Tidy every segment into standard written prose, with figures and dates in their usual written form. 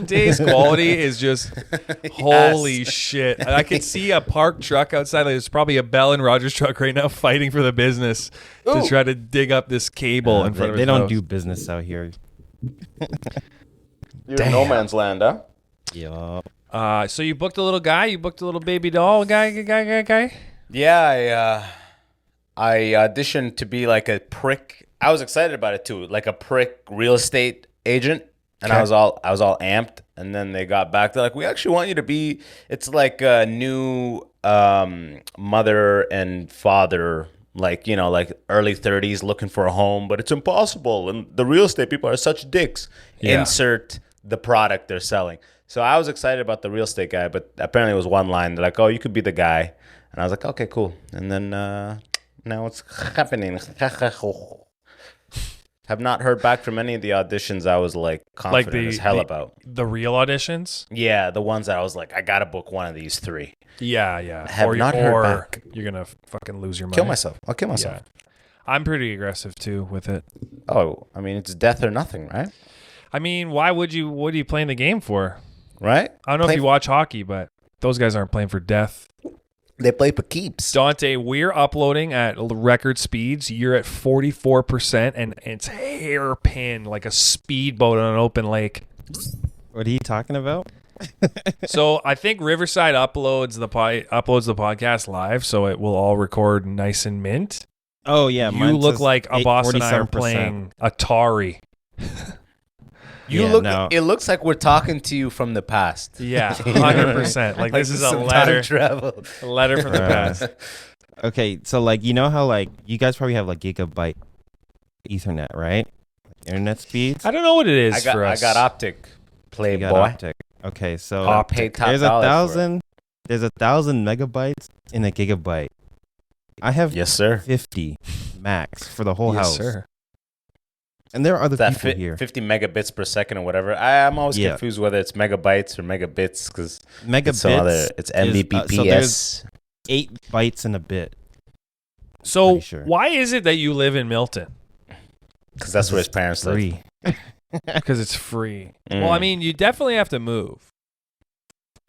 Dante's quality is just holy shit. I could see a parked truck outside. Like, there's probably a Bell and Rogers truck right now fighting for the business to try to dig up this cable in front of his They don't house. do business out here. You're in no man's land, huh? Yeah. So you booked a little guy? You booked a little baby doll guy? Yeah, I auditioned to be like a prick. I was excited about it too, like a prick real estate agent, and I was all amped. And then they got back. They're like, we actually want you to be. It's like a new mother and father, like like early 30s, looking for a home, but it's impossible. And the real estate people are such dicks. Yeah. Insert the product they're selling. So I was excited about the real estate guy, but apparently it was one line. They're like, oh, you could be the guy. And I was like, okay, cool. And then now it's happening. Have not heard back from any of the auditions I was like confident as hell about. The real auditions? Yeah, the ones that I was like, I got to book one of these 3. Yeah. I have not heard back. You're going to fucking lose your mind. Kill myself. I'll kill myself. Yeah. I'm pretty aggressive too with it. Oh, I mean, it's death or nothing, right? I mean, why would you? What are you playing the game for? Right? I don't know if you watch hockey, but those guys aren't playing for death. They play for keeps. Dante, we're uploading at record speeds. You're at 44%, and it's hairpin like a speedboat on an open lake. What are you talking about? So I think Riverside uploads the podcast live, so it will all record nice and mint. Oh yeah, you look like Abbas and I are playing Atari. It looks like we're talking to you from the past. Yeah, 100%. Like this is a letter. A letter from the past. Okay, so like how like you guys probably have like gigabyte Ethernet, right? Internet speeds. I don't know what it is for us. I got optic. Playboy. Optic. Okay, so there's 1,000 megabytes in a gigabyte. I have 50 max for the whole house. Yes, sir. And there are other people here. 50 megabits per second or whatever. I'm always confused whether it's megabytes or megabits because it's Mbps. So there's 8 bytes in a bit. So why is it that you live in Milton? Because that's where his parents live. Because it's free. Well, I mean, you definitely have to move.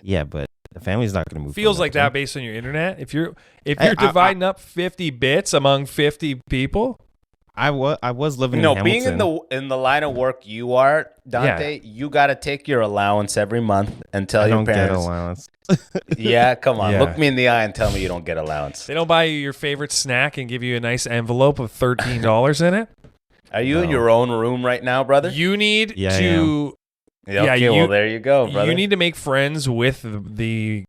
Yeah, but the family's not going to move. Feels like that based on your internet. If you're dividing up 50 bits among 50 people. I was living in Hamilton. Being in the line of work you are, Dante, you got to take your allowance every month and tell your parents. I don't get allowance. Yeah, come on. Yeah. Look me in the eye and tell me you don't get allowance. They don't buy you your favorite snack and give you a nice envelope of $13 in it? Are you in your own room right now, brother? You need to... well, there you go, brother. You need to make friends with the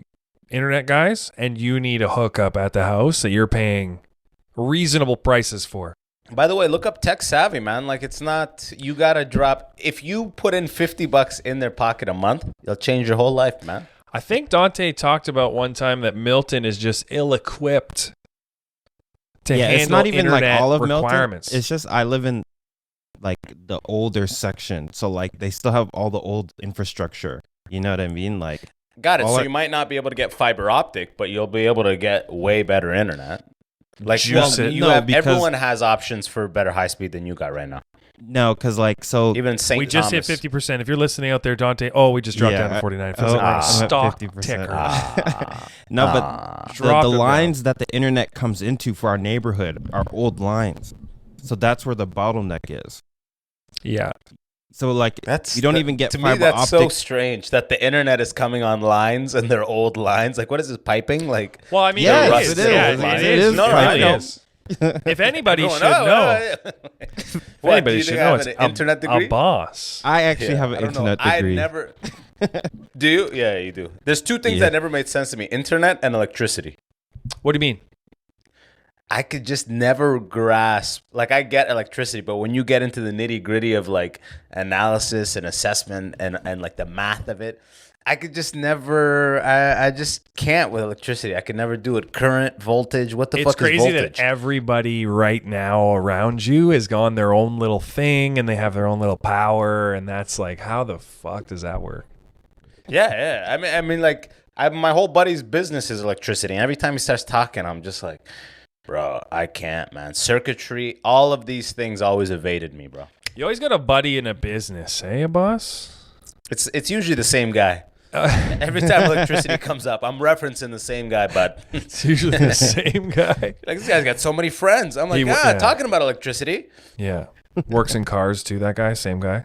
internet guys, and you need a hookup at the house that you're paying reasonable prices for. By the way, look up Tech Savvy, man. Like, it's not, you got to drop, if you put in $50 in their pocket a month, it'll change your whole life, man. I think Dante talked about one time that Milton is just ill-equipped to handle it's not even internet like all of requirements. Milton. It's just I live in like the older section. So like they still have all the old infrastructure. You know what I mean? Like, got it. So you might not be able to get fiber optic, but you'll be able to get way better internet. Like everyone has options for better high speed than you got right now. No, because like even St. We just hit 50%. If you're listening out there, Dante. Oh, we just dropped down to 49. It feels like we're a stock ticker. No, but the lines that the internet comes into for our neighborhood are old lines, so that's where the bottleneck is. Yeah. So like you don't even get to fiber me. That's optic. So strange that the internet is coming on lines and they're old lines. Like, what is this, piping? Like, well, I mean, yes, it is. No, I know. If anybody should know, anybody should know, it's an internet degree. A boss. I actually have an internet degree. I never. Do you? Yeah, you do. There's two things that never made sense to me: internet and electricity. What do you mean? I could just never grasp, like I get electricity, but when you get into the nitty gritty of like analysis and assessment and like the math of it, I could just never, I just can't with electricity. I could never do it. Current, voltage, what the fuck is voltage? It's crazy that everybody right now around you has gone their own little thing and they have their own little power, and that's like, how the fuck does that work? Yeah. I mean, like my whole buddy's business is electricity, and every time he starts talking, I'm just like, bro, I can't, man. Circuitry, all of these things always evaded me, bro. You always got a buddy in a business, eh, boss? It's usually the same guy. Every time electricity comes up, I'm referencing the same guy, but it's usually the same guy. Like, this guy's got so many friends. I'm like, talking about electricity. Yeah. Works in cars too, that guy, same guy.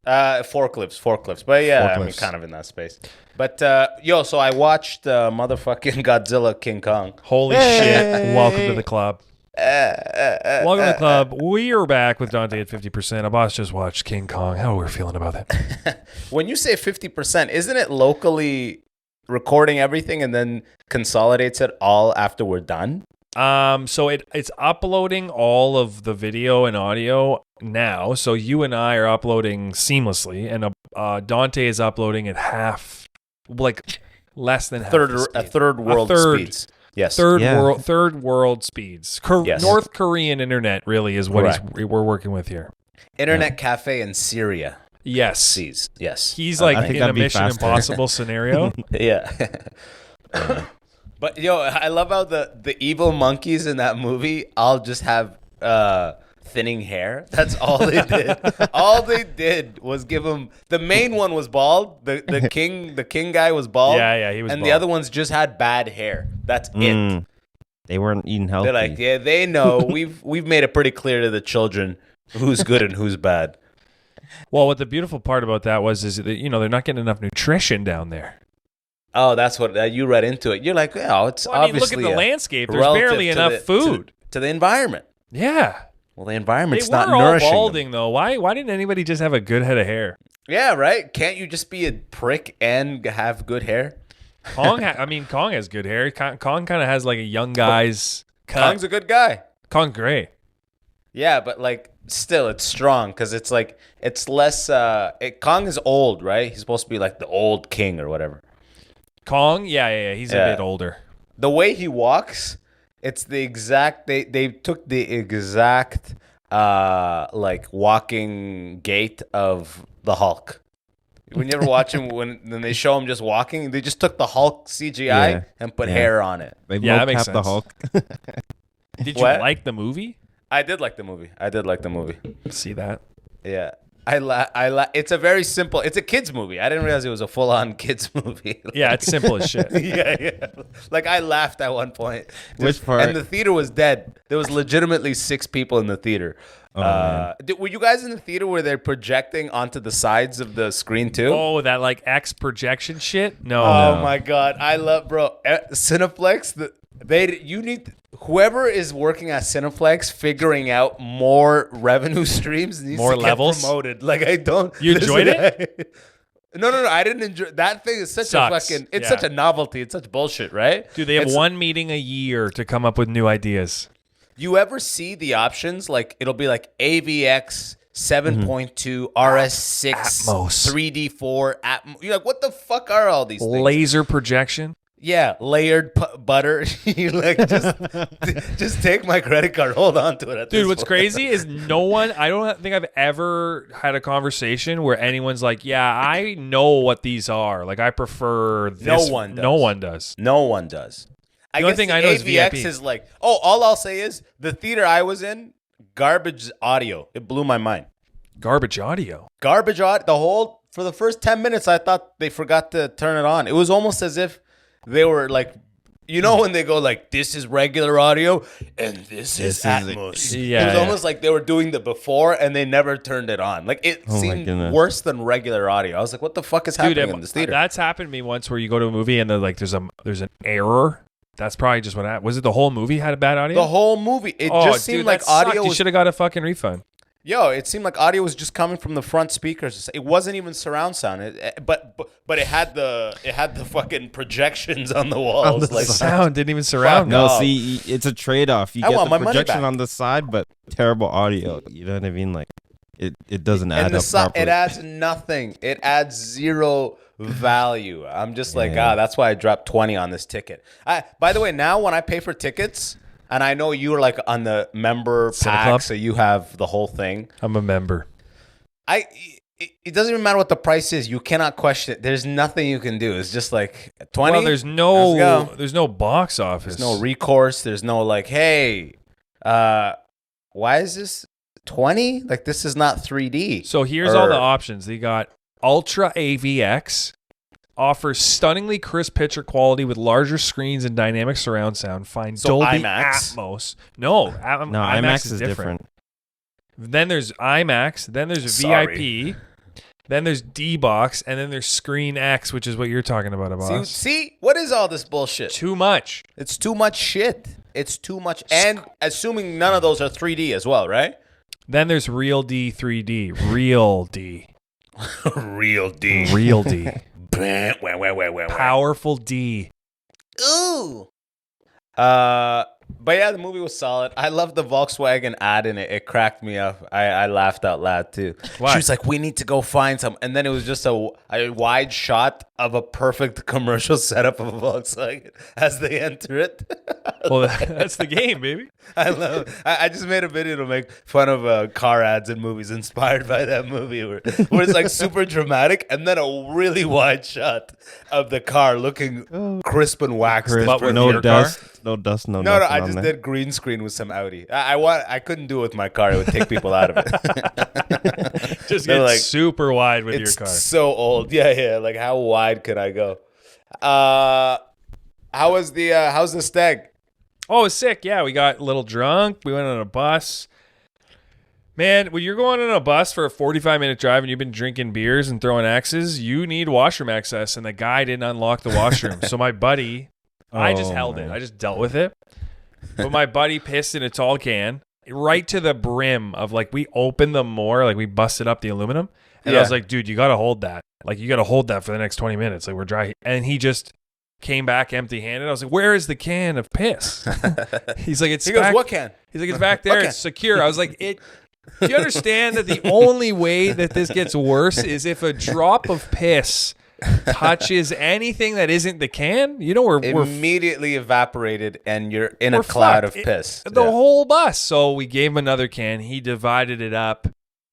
Forklifts. But yeah, I mean, kind of in that space. But so I watched motherfucking Godzilla King Kong. Holy shit. Welcome to the club. Welcome to the club. We are back with Dante at 50%. Abbas just watched King Kong. How are we feeling about that? When you say 50%, isn't it locally recording everything and then consolidates it all after we're done? So it's uploading all of the video and audio now. So you and I are uploading seamlessly, and Dante is uploading at half, like less than half. Third world speeds. Yes. Third world speeds. Yes. North Korean internet really is what we're working with here. Internet cafe in Syria. Yes. Yes. He's like in a Mission Impossible scenario. Yeah. But I love how the evil monkeys in that movie all just have thinning hair. That's all they did. All they did was give him. The main one was bald. The king guy was bald. Yeah, he was. And bald. The other ones just had bad hair. That's it. They weren't eating healthy. They're like, yeah, they know. We've made it pretty clear to the children who's good and who's bad. Well, what the beautiful part about that is that they're not getting enough nutrition down there. Oh, that's what you read into it. You're like, it's obviously. Look at the landscape. There's barely enough food to the environment. Yeah. Well, the environment's not nourishing. All balding though. Why didn't anybody just have a good head of hair? Yeah, right. Can't you just be a prick and have good hair? Kong has good hair. Kong kind of has like a young guy's cut. Kong's a good guy. Kong's great. Yeah, but like still, it's strong because it's like it's less. Kong is old, right? He's supposed to be like the old king or whatever. Kong, yeah, he's a bit older. The way he walks, it's the exact. They took the exact like walking gait of the Hulk. When you ever watch him, when they show him just walking, they just took the Hulk CGI and put hair on it. That makes sense. The Hulk. Did you like the movie? I did like the movie. See that? Yeah. It's a very simple. It's a kids movie. I didn't realize it was a full-on kids movie. Yeah, it's simple as shit. Yeah. Like I laughed at one point. Which part? And the theater was dead. There was legitimately 6 people in the theater. Were you guys in the theater where they're projecting onto the sides of the screen too? Oh, that like X projection shit? No. Oh my god, I love Cineplex. You need whoever is working at Cineplex figuring out more revenue streams needs more to levels get promoted. Like I don't. You enjoyed it? No, I didn't enjoy that thing. Is such such a novelty. It's such bullshit, right? Dude, they have one meeting a year to come up with new ideas. You ever see the options? Like it'll be like AVX 7.2 RS6 Atmos 3D4 You're like, what the fuck are all these things? Laser projection. Yeah, layered butter. You like just take my credit card, hold on to it. Dude, what's crazy is I don't think I've ever had a conversation where anyone's like, yeah, I know what these are. Like I prefer this. No one does. No one does. The only thing I know is VIP. Is like, all I'll say is the theater I was in, garbage audio. It blew my mind. Garbage audio. For the first 10 minutes, I thought they forgot to turn it on. It was almost as if they were like, when they go like, this is regular audio and this is Atmos. It was almost like they were doing the before and they never turned it on. Like it seemed worse than regular audio. I was like, what the fuck is happening in this theater? That's happened to me once where you go to a movie and like there's an error. That's probably just what happened. Was it the whole movie had a bad audio? The whole movie. It just seemed like audio. You should have got a fucking refund. It seemed like audio was just coming from the front speakers. It wasn't even surround sound. But it had the fucking projections on the walls. The sound didn't even surround. No, see, it's a trade-off. You get the projection on the side, but terrible audio. You know what I mean? Like it doesn't add up properly. It adds nothing. It adds zero value. I'm just like, that's why I dropped 20 on this ticket. By the way, now when I pay for tickets. And I know you were like on the member pack, so you have the whole thing. I'm a member. It doesn't even matter what the price is. You cannot question it. There's nothing you can do. It's just like 20. Well, there's no box office. There's no recourse. There's no like, hey, why is this 20? Like this is not 3D. So here's all the options. They got Ultra AVX. Offers stunningly crisp picture quality with larger screens and dynamic surround sound. Find Dolby IMAX? Atmos. No, IMAX is different. Then there's IMAX. Then there's VIP. Then there's D-Box. And then there's Screen X, which is what you're talking about, Abbas. See? What is all this bullshit? Too much. It's too much shit. It's too much. And assuming none of those are 3D as well, right? Then there's Real D 3D. Real D. Real D. Real D. Powerful D. Ooh. But yeah, the movie was solid. I love the Volkswagen ad in it. It cracked me up. I laughed out loud too. Why? She was like, "We need to go find some," and then it was just a wide shot of a perfect commercial setup of a Volkswagen as they enter it. Well, that's the game, baby. I just made a video to make fun of car ads in movies inspired by that movie where it's like super dramatic and then a really wide shot of the car looking crisp and waxed. But with no dust, no dust, no. No, I just did green screen with some Audi. I couldn't do it with my car. It would take people out of it. Just get like, super wide with your car. It's so old. Yeah. Like how wide could I go? How's the stag? Oh, it was sick. Yeah, we got a little drunk. We went on a bus. Man, when you're going on a bus for a 45-minute drive and you've been drinking beers and throwing axes, you need washroom access, and the guy didn't unlock the washroom. So my buddy, I just held it. I just dealt with it. But my buddy pissed in a tall can right to the brim of, like, we opened them more, like we busted up the aluminum. And I was like, dude, you got to hold that. Like, you got to hold that for the next 20 minutes. Like, we're dry. And he just came back empty-handed. I was like, where is the can of piss? He's like, he goes, what can? He's like, it's back there. It's secure. I was like, do you understand that the only way that this gets worse is if a drop of piss touches anything that isn't the can? You know, we're immediately evaporated and you're in a cloud of piss. The whole bus. So we gave him another can. He divided it up.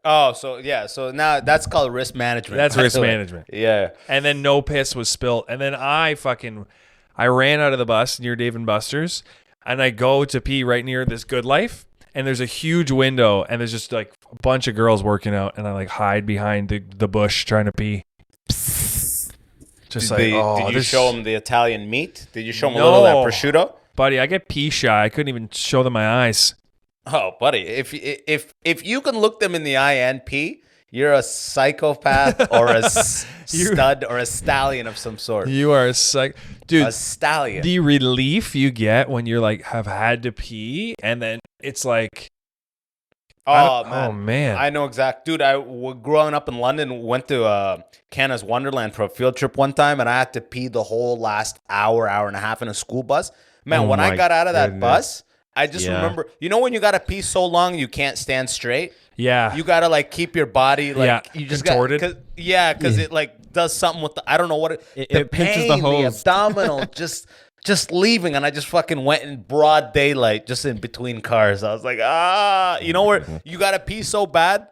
Oh, so yeah. So now that's called risk management. That's risk management. Yeah. And then no piss was spilled. And then I ran out of the bus near Dave & Buster's, and I go to pee right near this Good Life. And there's a huge window, and there's just like a bunch of girls working out, and I like hide behind the bush trying to pee. Just did you show them the Italian meat? Did you show them a little of that prosciutto? Buddy, I get pee shy. I couldn't even show them my eyes. Oh, buddy, if you can look them in the eye and pee, you're a psychopath or a stud or a stallion of some sort. You are dude. A stallion. The relief you get when you're like have had to pee, and then it's like, oh man, I know exactly, dude. Growing up in London, went to Canada's Wonderland for a field trip one time, and I had to pee the whole last hour and a half in a school bus. Man, when I got out of that bus, I just remember, you know when you got to pee so long you can't stand straight? Yeah. You got to like keep your body like you just contorted. Because it like does something with I don't know what it pinches the hose. The abdominal just leaving, and I just fucking went in broad daylight just in between cars. I was like, you know where you got to pee so bad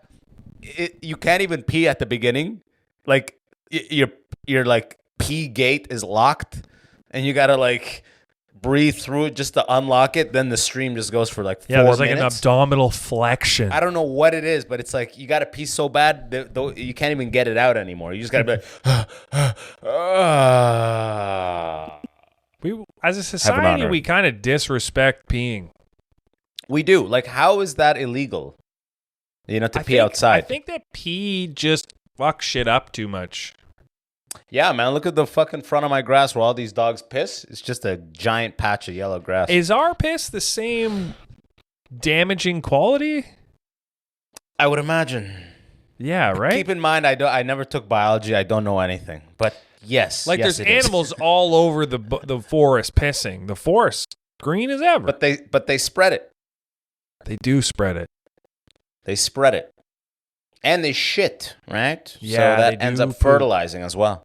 you can't even pee at the beginning. Like your like pee gate is locked and you got to like breathe through it just to unlock it. Then the stream just goes for like 4 minutes. Yeah, there's like an abdominal flexion. I don't know what it is, but it's like you got to pee so bad that you can't even get it out anymore. You just got to be like, We, as a society, we kind of disrespect peeing. We do. Like, how is that illegal? You know, to pee outside. I think that pee just fucks shit up too much. Yeah, man, look at the fucking front of my grass where all these dogs piss. It's just a giant patch of yellow grass. Is our piss the same damaging quality? I would imagine. Yeah, right? Keep in mind, I never took biology. I don't know anything. But yes. Like there's animals all over the forest pissing. The forest green as ever. But they spread it. They do spread it. They spread it. And they shit, right? Yeah, so that ends up fertilizing as well.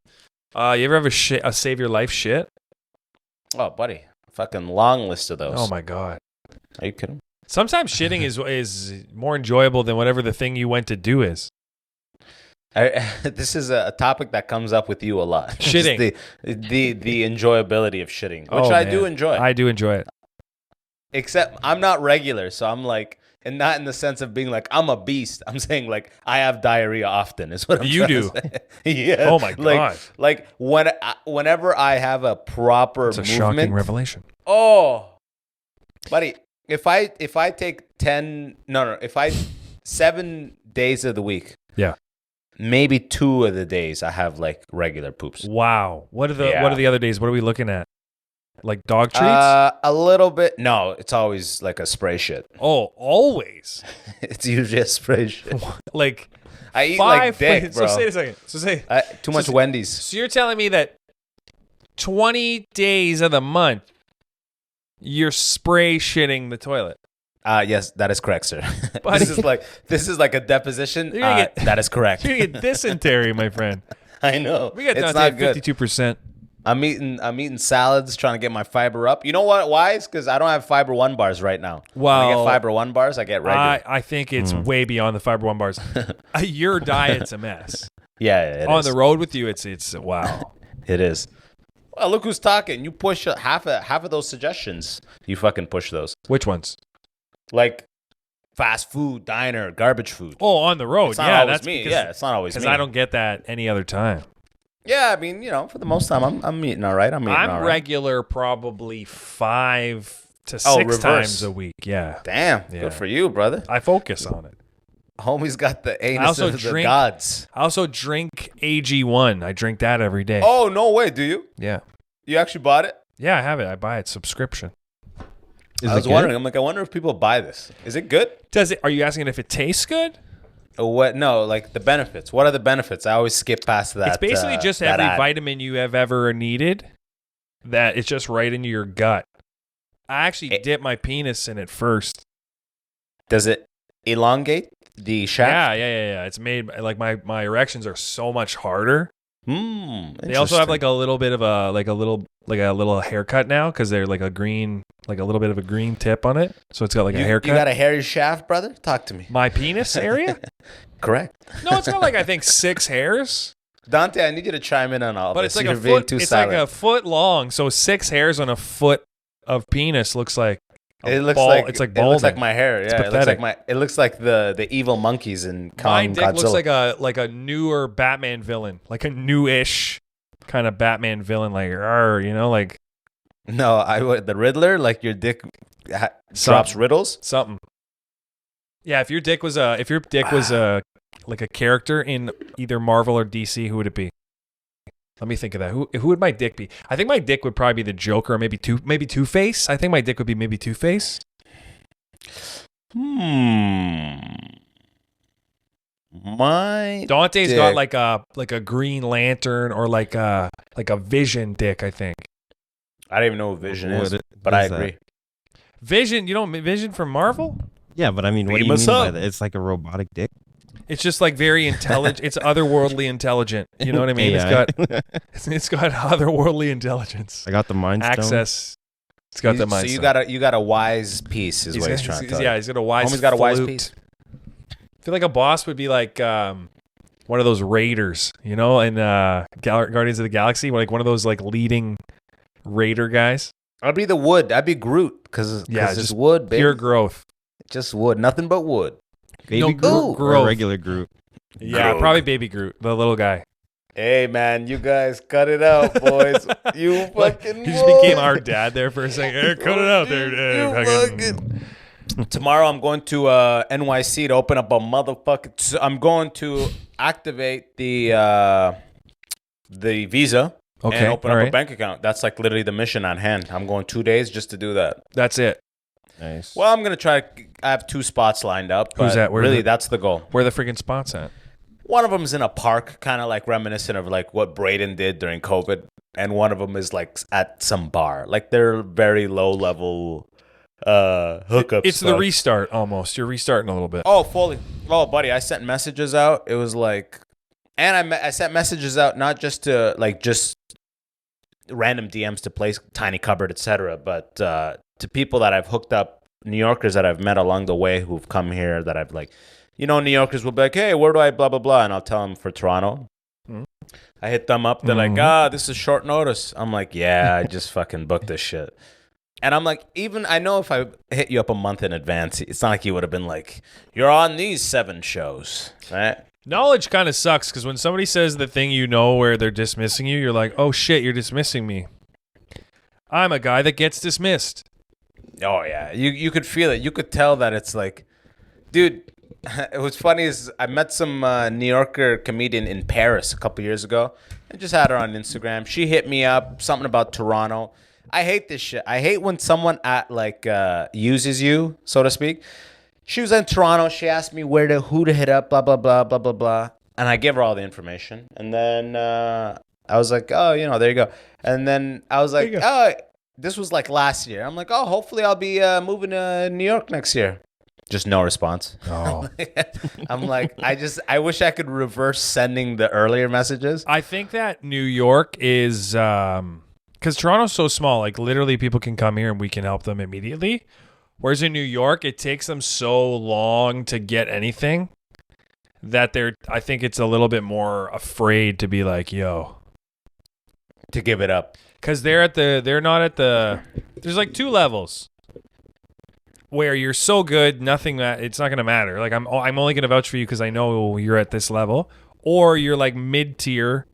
You ever have a save your life shit? Oh, buddy. Fucking long list of those. Oh, my God. Are you kidding? Sometimes shitting is more enjoyable than whatever the thing you went to do is. This is a topic that comes up with you a lot. Shitting. the enjoyability of shitting, which I do enjoy. I do enjoy it. Except I'm not regular, so I'm like, and not in the sense of being like I'm a beast. I'm saying like I have diarrhea often. Is what I'm you do. Yeah. Oh my god. Like whenever I have a proper it's a movement, shocking revelation. Oh, buddy, if I take 7 days of the week, yeah, maybe 2 of the days I have like regular poops. Wow. What are the other days? What are we looking at? Like dog treats? A little bit. No, it's always like a spray shit. Oh, always. It's usually a spray shit. Like I eat like dick, bro. So say it a second. So say too much Wendy's. So you're telling me that 20 days of the month you're spray shitting the toilet? Yes, that is correct, sir. This is like a deposition. That is correct. You're gonna get dysentery, my friend. I know. We got Dante at 52%. I'm eating salads, trying to get my fiber up. You know what? Why? It's because I don't have Fiber One bars right now. Well, when I get Fiber One bars, I get regular. I think it's way beyond the Fiber One bars. Your diet's a mess. Yeah, on the road with you, it's wow. It is. Well, look who's talking. You push half of those suggestions. You fucking push those. Which ones? Like fast food, diner, garbage food. Oh, on the road. It's not always me. Yeah, it's not always me. Because I don't get that any other time. Yeah, I mean, for the most time, I'm eating all right. I'm regular probably 5 to 6 times a week. Yeah. Damn. Yeah. Good for you, brother. I focus on it. Homie's got the anus of the gods. I also drink AG1. I drink that every day. Oh, no way. Do you? Yeah. You actually bought it? Yeah, I have it. I buy it subscription. I was wondering. I'm like, I wonder if people buy this. Is it good? Are you asking if it tastes good? What? No, like the benefits. What are the benefits? I always skip past that. It's basically just every vitamin you have ever needed. That it's just right into your gut. I actually dip my penis in it first. Does it elongate the shaft? Yeah. It's made like my erections are so much harder. They also have like a little bit of a little haircut now because they're like a little bit of a green tip on it. So it's got like a haircut. You got a hairy shaft, brother? Talk to me. My penis area? Correct. No, it's got like I think 6 hairs. Dante, I need you to chime in on all but this. But it's like a foot. It's like a foot long. So 6 hairs on a foot of penis looks like. It's like balding. It looks like my hair. Yeah, it looks like the evil monkeys in Kong. My dick Godzilla. looks like a newer Batman villain, like a newish kind of Batman villain, like like. No, the Riddler, like your dick drops riddles. Something. Yeah, if your dick was like a character in either Marvel or DC, who would it be? Let me think of that. Who would my dick be? I think my dick would probably be the Joker, or maybe Two-Face. I think my dick would be maybe Two-Face. My Dante's dick. got like a Green Lantern or like a Vision dick, I think. I don't even know what Vision is, but I agree. Vision, you know Vision from Marvel? Yeah, but I mean, what do you mean by that? It's like a robotic dick. It's just like very intelligent. It's otherworldly intelligent. You know what I mean? AI. It's got otherworldly intelligence. I got the Mind Stone. Access. It's got the Mind Stone. So you got a wise piece, is what he's trying to tell you. Yeah, he's got a wise. Homie's got a wise piece. I feel like a boss would be like one of those raiders, in Guardians of the Galaxy, like one of those like leading raider guys. I'd be the wood. I'd be Groot because it's wood, baby. Pure growth. Just wood. Nothing but wood. Baby Groot or regular Groot? Yeah, Groot. Probably Baby Groot, the little guy. Hey, man, you guys cut it out, boys. You fucking He just became our dad there for a second. Hey, cut it out there. Tomorrow I'm going to NYC to open up a motherfucking... I'm going to activate the visa and open up a bank account. That's like literally the mission on hand. I'm going 2 days just to do that. That's it. Nice. Well, I'm going to try... I have 2 spots lined up. Who's that? That's the goal. Where are the freaking spots at? One of them is in a park, kind of like reminiscent of like what Braden did during COVID. And one of them is like at some bar. Like they're very low level hookups. It's the restart almost. You're restarting a little bit. Oh, fully. Oh, buddy, I sent messages out. It was like... And I sent messages out not just to like just random DMs to place Tiny Cupboard, etc., but to people that I've hooked up, New Yorkers that I've met along the way who've come here that I've like, New Yorkers will be like, hey, where do I blah, blah, blah, and I'll tell them for Toronto. Mm-hmm. I hit them up. They're like, this is short notice. I'm like, yeah, I just fucking booked this shit. And I'm like, even I know if I hit you up a month in advance, it's not like you would have been like, you're on these 7 shows, right? Knowledge kind of sucks because when somebody says the thing you know where they're dismissing you, you're like, oh shit, you're dismissing me. I'm a guy that gets dismissed. Oh, yeah. You could feel it. You could tell that it's like, dude, it was funny is I met some New Yorker comedian in Paris a couple years ago. I just had her on Instagram. She hit me up, something about Toronto. I hate this shit. I hate when someone uses you, so to speak. She was in Toronto. She asked me who to hit up, blah, blah, blah, blah, blah, blah. And I gave her all the information. And then I was like, oh, there you go. And then I was like, oh, this was like last year. I'm like, oh, hopefully I'll be moving to New York next year. Just no response. Oh. I'm like, I wish I could reverse sending the earlier messages. I think that New York is... because Toronto's so small, like literally people can come here and we can help them immediately. Whereas in New York, it takes them so long to get anything that I think it's a little bit more afraid to be like, yo. To give it up. Because there's like 2 levels where you're so good, it's not going to matter. Like I'm only going to vouch for you because I know you're at this level. Or you're like mid-tier,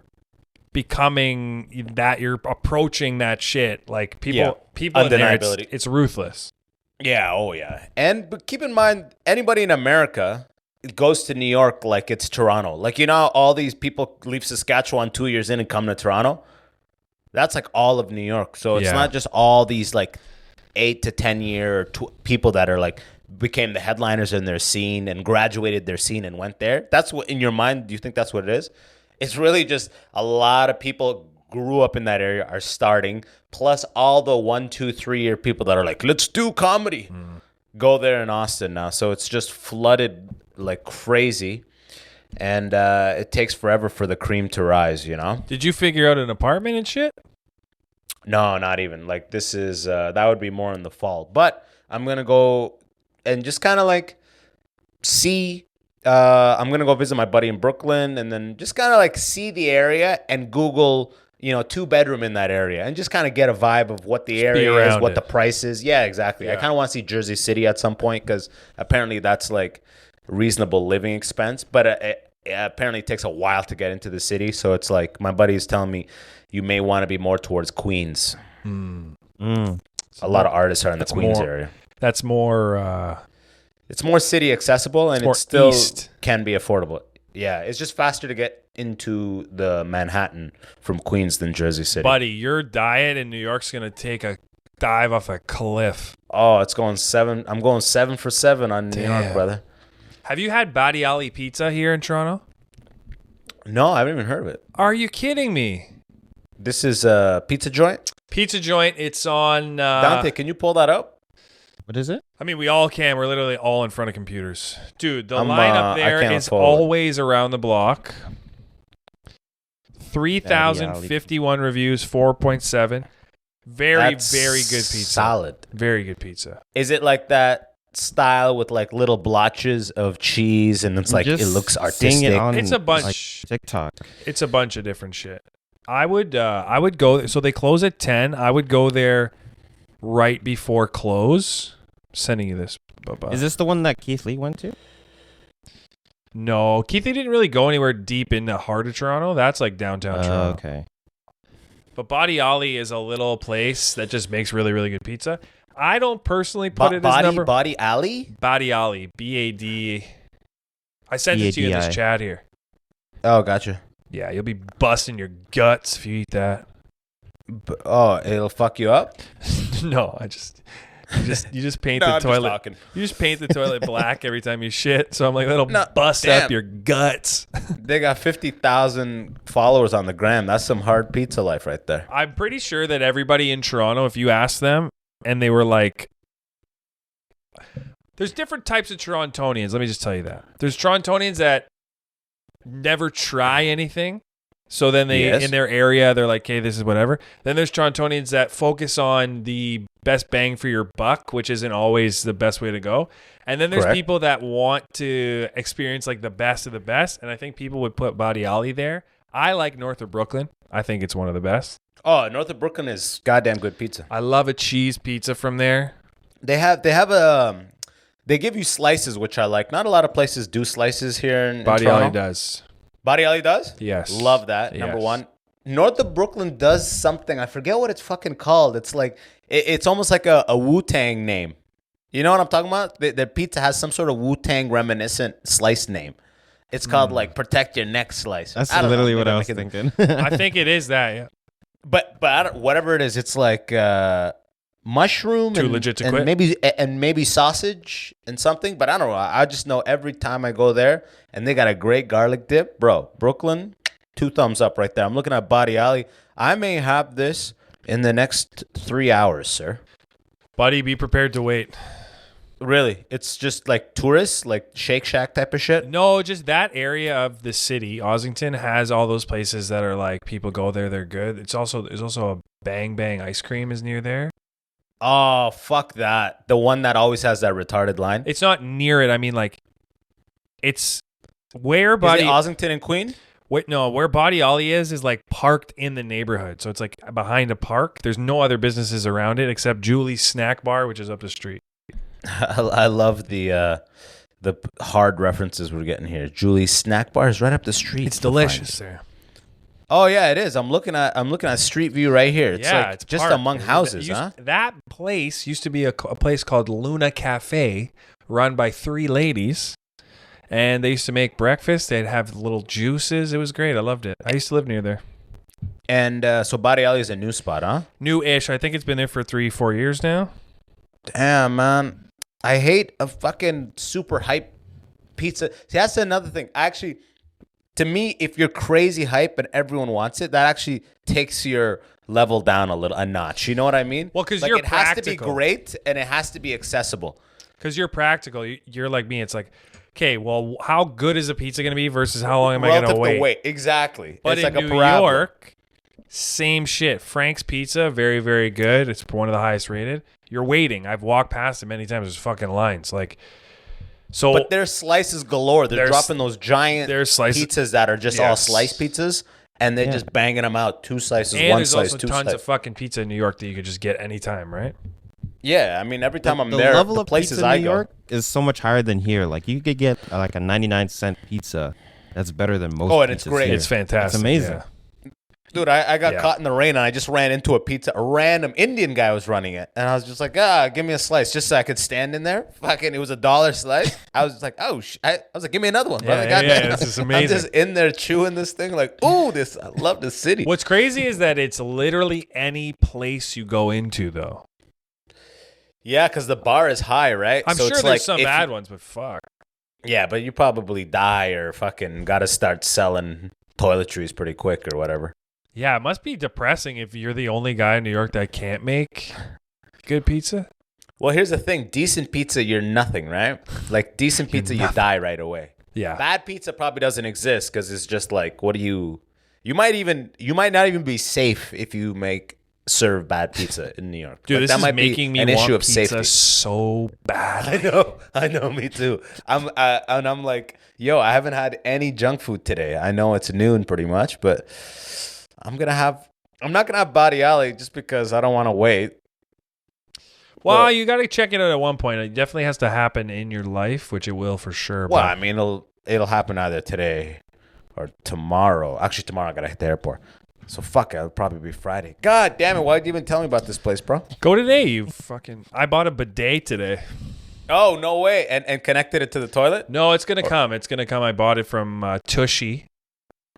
becoming that you're approaching that shit like people in there, it's ruthless. Yeah. Oh yeah. But keep in mind, anybody in America goes to New York like it's Toronto. Like, all these people leave Saskatchewan 2 years in and come to Toronto. That's like all of New York. So it's not just all these like 8 to 10 year people that are like became the headliners in their scene and graduated their scene and went there. That's what in your mind. Do you think that's what it is? It's really just a lot of people grew up in that area are starting, plus all the 1, 2, 3 year people that are like, let's do comedy. Go there in Austin now. So it's just flooded like crazy. And it takes forever for the cream to rise, Did you figure out an apartment and shit? No, not even. Like this is, that would be more in the fall. But I'm going to go and just kind of like see... I'm going to go visit my buddy in Brooklyn and then just kind of like see the area and Google, 2-bedroom in that area and just kind of get a vibe of what the area is, what the price is. Yeah, exactly. Yeah. I kind of want to see Jersey City at some point because apparently that's like reasonable living expense, but it apparently takes a while to get into the city. So it's like my buddy is telling me you may want to be more towards Queens. A lot of artists are in the Queens area. That's more... It's more city accessible and it still can be affordable. Yeah, it's just faster to get into the Manhattan from Queens than Jersey City. Buddy, your diet in New York's going to take a dive off a cliff. Oh, it's going 7. I'm going 7 for 7 on New York, brother. Have you had Badiali pizza here in Toronto? No, I haven't even heard of it. Are you kidding me? This is a pizza joint? Pizza joint. It's on... Dante, can you pull that up? What is it? I mean, we all can. We're literally all in front of computers. Dude, the lineup there is always around the block. 3,051 reviews, 4.7. Very, very good pizza. Solid. Very good pizza. Is it like that style with like little blotches of cheese and it's like it looks artistic? It's a bunch. Like TikTok. It's a bunch of different shit. I would go. So they close at 10. I would go there right before close. Sending you this. Bye-bye. Is this the one that Keith Lee went to? No, Keith Lee didn't really go anywhere deep in the heart of Toronto. That's like downtown Toronto. Okay. But Badiali is a little place that just makes really, really good pizza. I don't personally put it as number... Badiali? Badiali. B-A-D... I sent it to you in this chat here. Oh, gotcha. Yeah, you'll be busting your guts if you eat that. It'll fuck you up? No, you just paint the toilet. You just paint the toilet black every time you shit. So I'm like, that'll bust up your guts. They got 50,000 followers on the gram. That's some hard pizza life right there. I'm pretty sure that everybody in Toronto, if you ask them, and they were like, there's different types of Torontonians. Let me just tell you that. There's Torontonians that never try anything. So then in their area, they're like, hey, this is whatever. Then there's Torontonians that focus on the best bang for your buck, which isn't always the best way to go. And then there's people that want to experience like the best of the best. And I think people would put Badiali there. I like north of Brooklyn. I think it's one of the best. Oh, north of Brooklyn is goddamn good pizza. I love a cheese pizza from there. They give you slices, which I like. Not a lot of places do slices here in Badiali Toronto. does. Badiali does? Yes. Love that. Number one. North of Brooklyn does something. I forget what it's fucking called. It's like it's almost like a Wu-Tang name. You know what I'm talking about? Their pizza has some sort of Wu-Tang reminiscent slice name. It's called like Protect Your Neck Slice. That's literally what I was thinking. I think it is that, yeah. But I don't, whatever it is, it's like mushroom and maybe sausage and something. But I don't know. I just know every time I go there, and they got a great garlic dip, bro. Brooklyn, 2 thumbs up right there. I'm looking at Badiali. I may have this in the next 3 hours, sir. Buddy, be prepared to wait. Really? It's just like tourists, like Shake Shack type of shit? No, just that area of the city, Ossington, has all those places that are like people go there, they're good. There's also a Bang Bang ice cream is near there. Oh, fuck that. The one that always has that retarded line? It's not near it. I mean, like, it's where Is it Ossington and Queen? Wait, no, where Badiali is like parked in the neighborhood. So it's like behind a park. There's no other businesses around it except Julie's Snack Bar, which is up the street. I love the hard references we're getting here. Julie's Snack Bar is right up the street. It's delicious there. Oh yeah, it is. I'm looking at Street View right here. It's like it's just among houses, huh? That place used to be a place called Luna Cafe, run by 3 ladies, and they used to make breakfast. They'd have little juices. It was great. I loved it. I used to live near there. And so Badiali is a new spot, huh? New-ish. I think it's been there for 3-4 years now. Damn, man. I hate a fucking super hype pizza. See, that's another thing. Actually, to me, if you're crazy hype and everyone wants it, that actually takes your level down a notch. You know what I mean? Well, because like, you're practical. It has to be great and it has to be accessible. Because you're practical. You're like me. It's like, okay, well, how good is a pizza going to be versus how long am I going to wait? Exactly. But it's in like a New York, same shit. Frank's Pizza, very, very good. It's one of the highest rated. You're waiting. I've walked past it many times. There's fucking lines. Like, so. But there's slices galore. They're dropping those giant pizzas that are just all slice pizzas, and they're just banging them out. 2 slices, and 1 slice, 2 there's also tons of fucking pizza in New York that you could just get anytime, right? Yeah, I mean, every time I'm there, level the of places pizza in I New go York is so much higher than here. Like, you could get like a 99-cent pizza that's better than most. Oh, and it's great. Here. It's fantastic. It's amazing. Yeah. Dude, I got caught in the rain and I just ran into a pizza. A random Indian guy was running it. And I was just like, give me a slice just so I could stand in there. Fucking, it was $1 slice. I was just like, I was like, give me another one, brother. This is amazing. I'm just in there chewing this thing like, ooh, I love this city. What's crazy is that it's literally any place you go into, though. Yeah, because the bar is high, right? I'm sure there's some bad ones, but fuck. Yeah, but you probably die or fucking got to start selling toiletries pretty quick or whatever. Yeah, it must be depressing if you're the only guy in New York that can't make good pizza. Well, here's the thing. Decent pizza, you're nothing, right? Like, decent pizza, you die right away. Yeah. Bad pizza probably doesn't exist because it's just like, what do you might not even be safe if you serve bad pizza in New York. Dude, like, this that is might making be me an want issue of pizza safety. so bad. I know, me too. I'm like, yo, I haven't had any junk food today. I know it's noon pretty much, but I'm not gonna have Badiali just because I don't want to wait. Well, you got to check it out at one point. It definitely has to happen in your life, which it will for sure. Well, I mean, it'll happen either today or tomorrow. Actually, tomorrow I gotta hit the airport. So fuck it, it'll probably be Friday. God damn it, why'd you even tell me about this place, bro? Go today, I bought a bidet today. Oh, no way. And connected it to the toilet? No, it's going to come. It's going to come. I bought it from Tushy.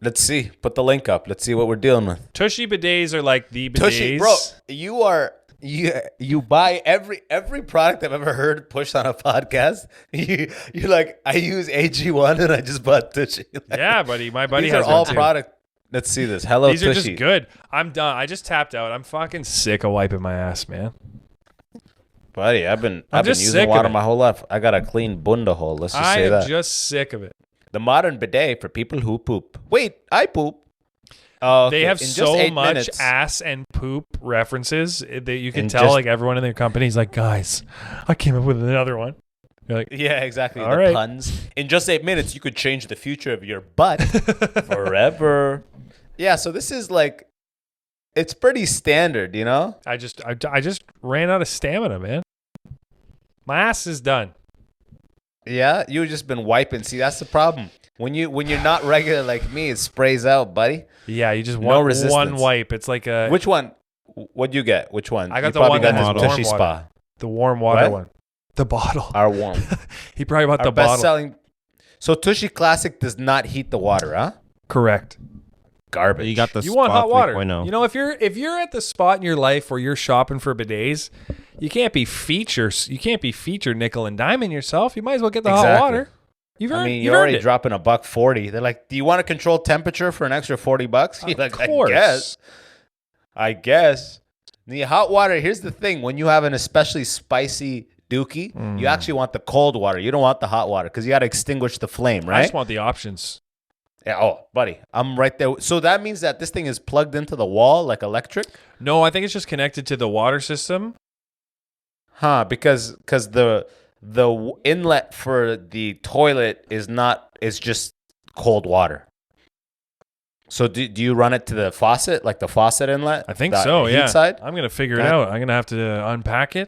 Let's see. Put the link up. Let's see what we're dealing with. Tushy bidets are like the bidets. Tushy, bro, you buy every product I've ever heard pushed on a podcast. You're like, I use AG1 and I just bought Tushy. Like, yeah, buddy. My buddy these has are all one too. product. Let's see this. Hello, These Tushy. are just good. I'm done. I just tapped out. I'm fucking sick of wiping my ass, man. Buddy, I've been using water my whole life. I got a clean bunda hole. Let's just say that. I am just sick of it. The modern bidet for people who poop. Wait, I poop. They have so much ass and poop references that you can tell like everyone in their company is like, guys, I came up with another one. You're like, yeah, exactly. All right. Puns. In just 8 minutes, you could change the future of your butt forever. Yeah, so this is like it's pretty standard, you know? I just ran out of stamina, man. My ass is done. Yeah, you've just been wiping. See, that's the problem. When you're not regular like me, it sprays out, buddy. Yeah, you just one wipe. It's like a... Which one? What'd you get? Which one? I got the one that has warm Tushy water. Spa. The warm water one. The bottle. Our warm. He probably bought the bottle. Selling. So Tushy Classic does not heat the water, huh? Correct. Garbage. You want hot water. You know, if you're at the spot in your life where you're shopping for bidets, you can't be featured nickel and diming yourself. You might as well get the hot water. You're already dropping $140. They're like, do you want to control temperature for an extra $40? You're like, I guess. The hot water, here's the thing. When you have an especially spicy dookie, you actually want the cold water. You don't want the hot water because you got to extinguish the flame, right? I just want the options. Yeah, oh, buddy, I'm right there. So that means that this thing is plugged into the wall like electric? No, I think it's just connected to the water system. Huh, because the inlet for the toilet is just cold water. So do you run it to the faucet, like the faucet inlet? I think so, yeah. Side? I'm going to figure it out. I'm going to have to unpack it,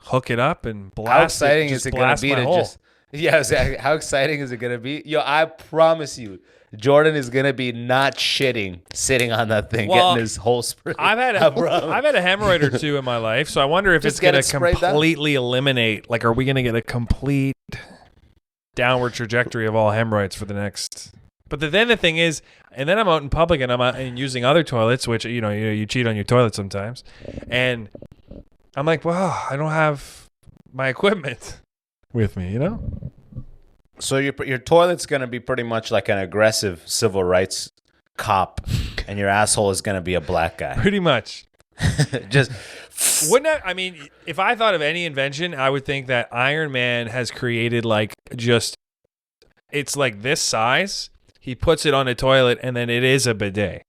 hook it up, and blast it. How exciting is it going to be to just... Yeah, how exciting is it going to be? Yo, I promise you, Jordan is going to be not shitting sitting on that thing, getting his whole spray. I've had a hemorrhoid or two in my life, so I wonder if it's going to completely eliminate, like, are we going to get a complete downward trajectory of all hemorrhoids for the next... But then the thing is, and then I'm out in public and I'm out and using other toilets, which, you cheat on your toilet sometimes. And I'm like, wow, I don't have my equipment with me, you know? So your toilet's going to be pretty much like an aggressive civil rights cop, and your asshole is going to be a black guy. Pretty much. Just if I thought of any invention, I would think that Iron Man has created it's like this size. He puts it on a toilet, and then it is a bidet.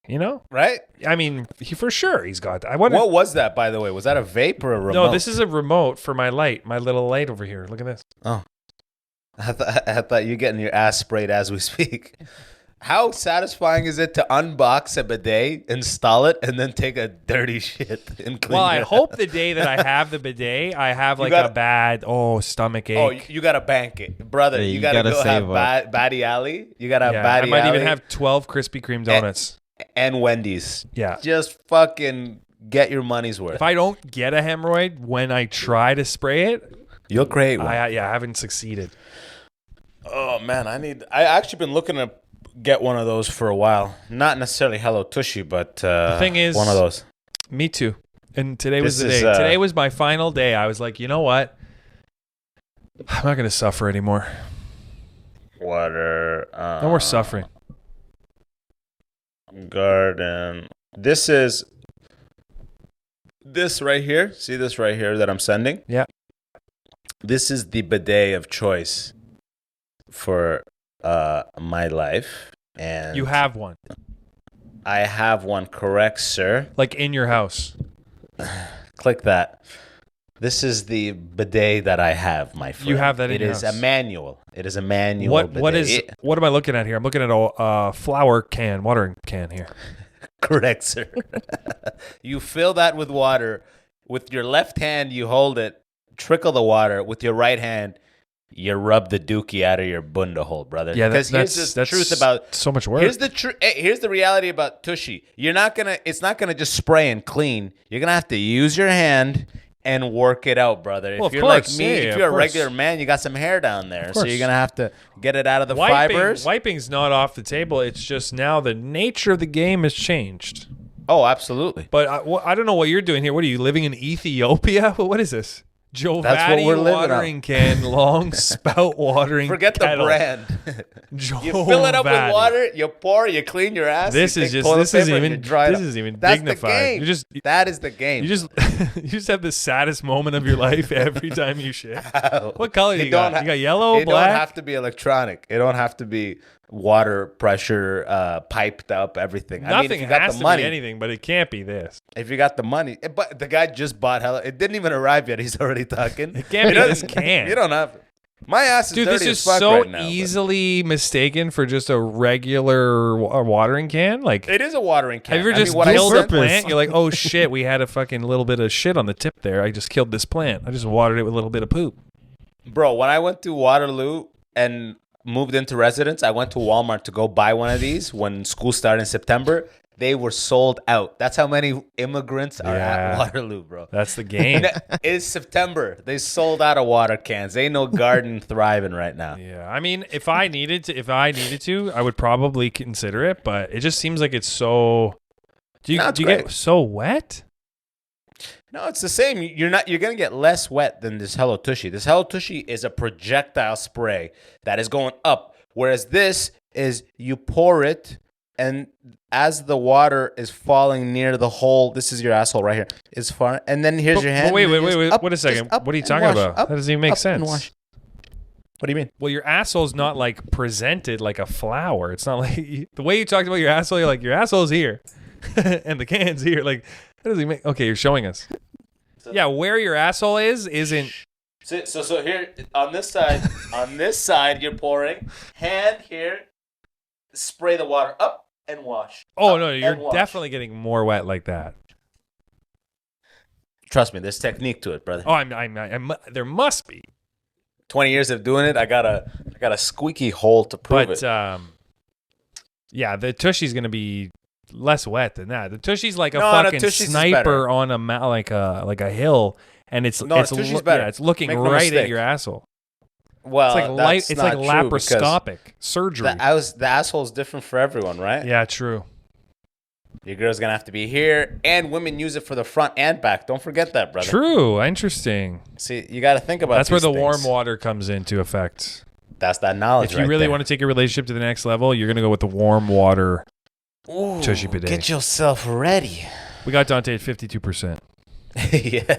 You know? Right? I mean, for sure he's got that. What was that, by the way? Was that a vape or a remote? No, this is a remote for my light, my little light over here. Look at this. Oh. I thought you're getting your ass sprayed as we speak. How satisfying is it to unbox a bidet, install it, and then take a dirty shit and clean it? Well, I hope the day that I have the bidet, I have a bad stomach ache. Oh, you got to bank it. Brother, you got to go have Badiali. You got to have Badiali. I might even have 12 Krispy Kreme donuts. And Wendy's. Yeah. Just fucking get your money's worth. If I don't get a hemorrhoid when I try to spray it, you'll create one. I haven't succeeded. Oh, man. I actually been looking to get one of those for a while. Not necessarily Hello Tushy, but the thing is, one of those. Me too. And today was the day. Today was my final day. I was like, you know what? I'm not going to suffer anymore. Water. No more suffering. Garden. This right here. See this right here that I'm sending? Yeah. This is the bidet of choice for my life. And you have one. I have one, correct, sir. Like in your house. Click that. This is the bidet that I have, my friend. You have that in your house. It is a manual. It is a manual bidet. What am I looking at here? I'm looking at a watering can here. Correct, sir. You fill that with water. With your left hand, you hold it, trickle the water. With your right hand, you rub the dookie out of your bunda hole, brother. Yeah, that's the truth about so much work. Here's the reality about Tushy. It's not gonna just spray and clean. You're gonna have to use your hand and work it out, brother. Well, if you're like me, if you're a regular man, you got some hair down there, so you're gonna have to get it out of the fibers. Wiping's not off the table. It's just now the nature of the game has changed. Oh, absolutely. But I don't know what you're doing here. What are you living in Ethiopia? What is this? Jovati watering can, long spout watering Forget kettle. The brand. You fill it up with water, you pour, you clean your ass. This is even dignified. That is the game. You just have the saddest moment of your life every time you shit. What color do you got? You got yellow, black? It don't have to be electronic. It don't have to be water pressure, piped up, everything. Nothing has to be anything, but it can't be this. If you got the money. But the guy just bought it didn't even arrive yet. He's already talking. It can't be this can. You don't have it. My ass is Dude, dirty this is as fuck so right now, easily mistaken for just a regular watering can. Like it is a watering can. Have you ever just killed a plant? You're like, oh shit, we had a fucking little bit of shit on the tip there. I just killed this plant. I just watered it with a little bit of poop. Bro, when I went to Waterloo and moved into residence, I went to Walmart to go buy one of these when school started in September. They were sold out. That's how many immigrants are at Waterloo, bro. That's the game. It's September. They sold out of water cans. Ain't no garden thriving right now. Yeah, I mean, if I needed to, I would probably consider it. But it just seems like it's so. Do you get so wet? No, it's the same. You're gonna get less wet than this Hello Tushy. This Hello Tushy is a projectile spray that is going up, whereas this is you pour it. And as the water is falling near the hole, this is your asshole right here, is far. And then here's your hand. Wait. Wait a second. What are you talking about? That doesn't even make sense. What do you mean? Well, your asshole's not like presented like a flower. It's not like the way you talked about your asshole. You're like, your asshole's here and the can's here. Like, that doesn't make. Okay, you're showing us. Yeah, where your asshole isn't. So here on this side, you're pouring. Hand here, spray the water up. And wash. Oh, no, you're definitely getting more wet like that. Trust me, there's technique to it, brother. Oh, there must be. 20 years of doing it, I got a squeaky hole to prove it. But yeah, the Tushy's gonna be less wet than that. The Tushy's like a fucking sniper on a like a hill, and it's Tushy's better. Yeah, it's looking right at your asshole. Well, it's like laparoscopic surgery. The asshole is different for everyone, right? Yeah, true. Your girl's gonna have to be here, and women use it for the front and back. Don't forget that, brother. True. Interesting. See, you got to think about. That's where the warm water comes into effect. That's that knowledge. If you really want to take your relationship to the next level, you're gonna go with the warm water. Ooh, Tushy bidet. Get yourself ready. We got Dante at 52%. Yeah.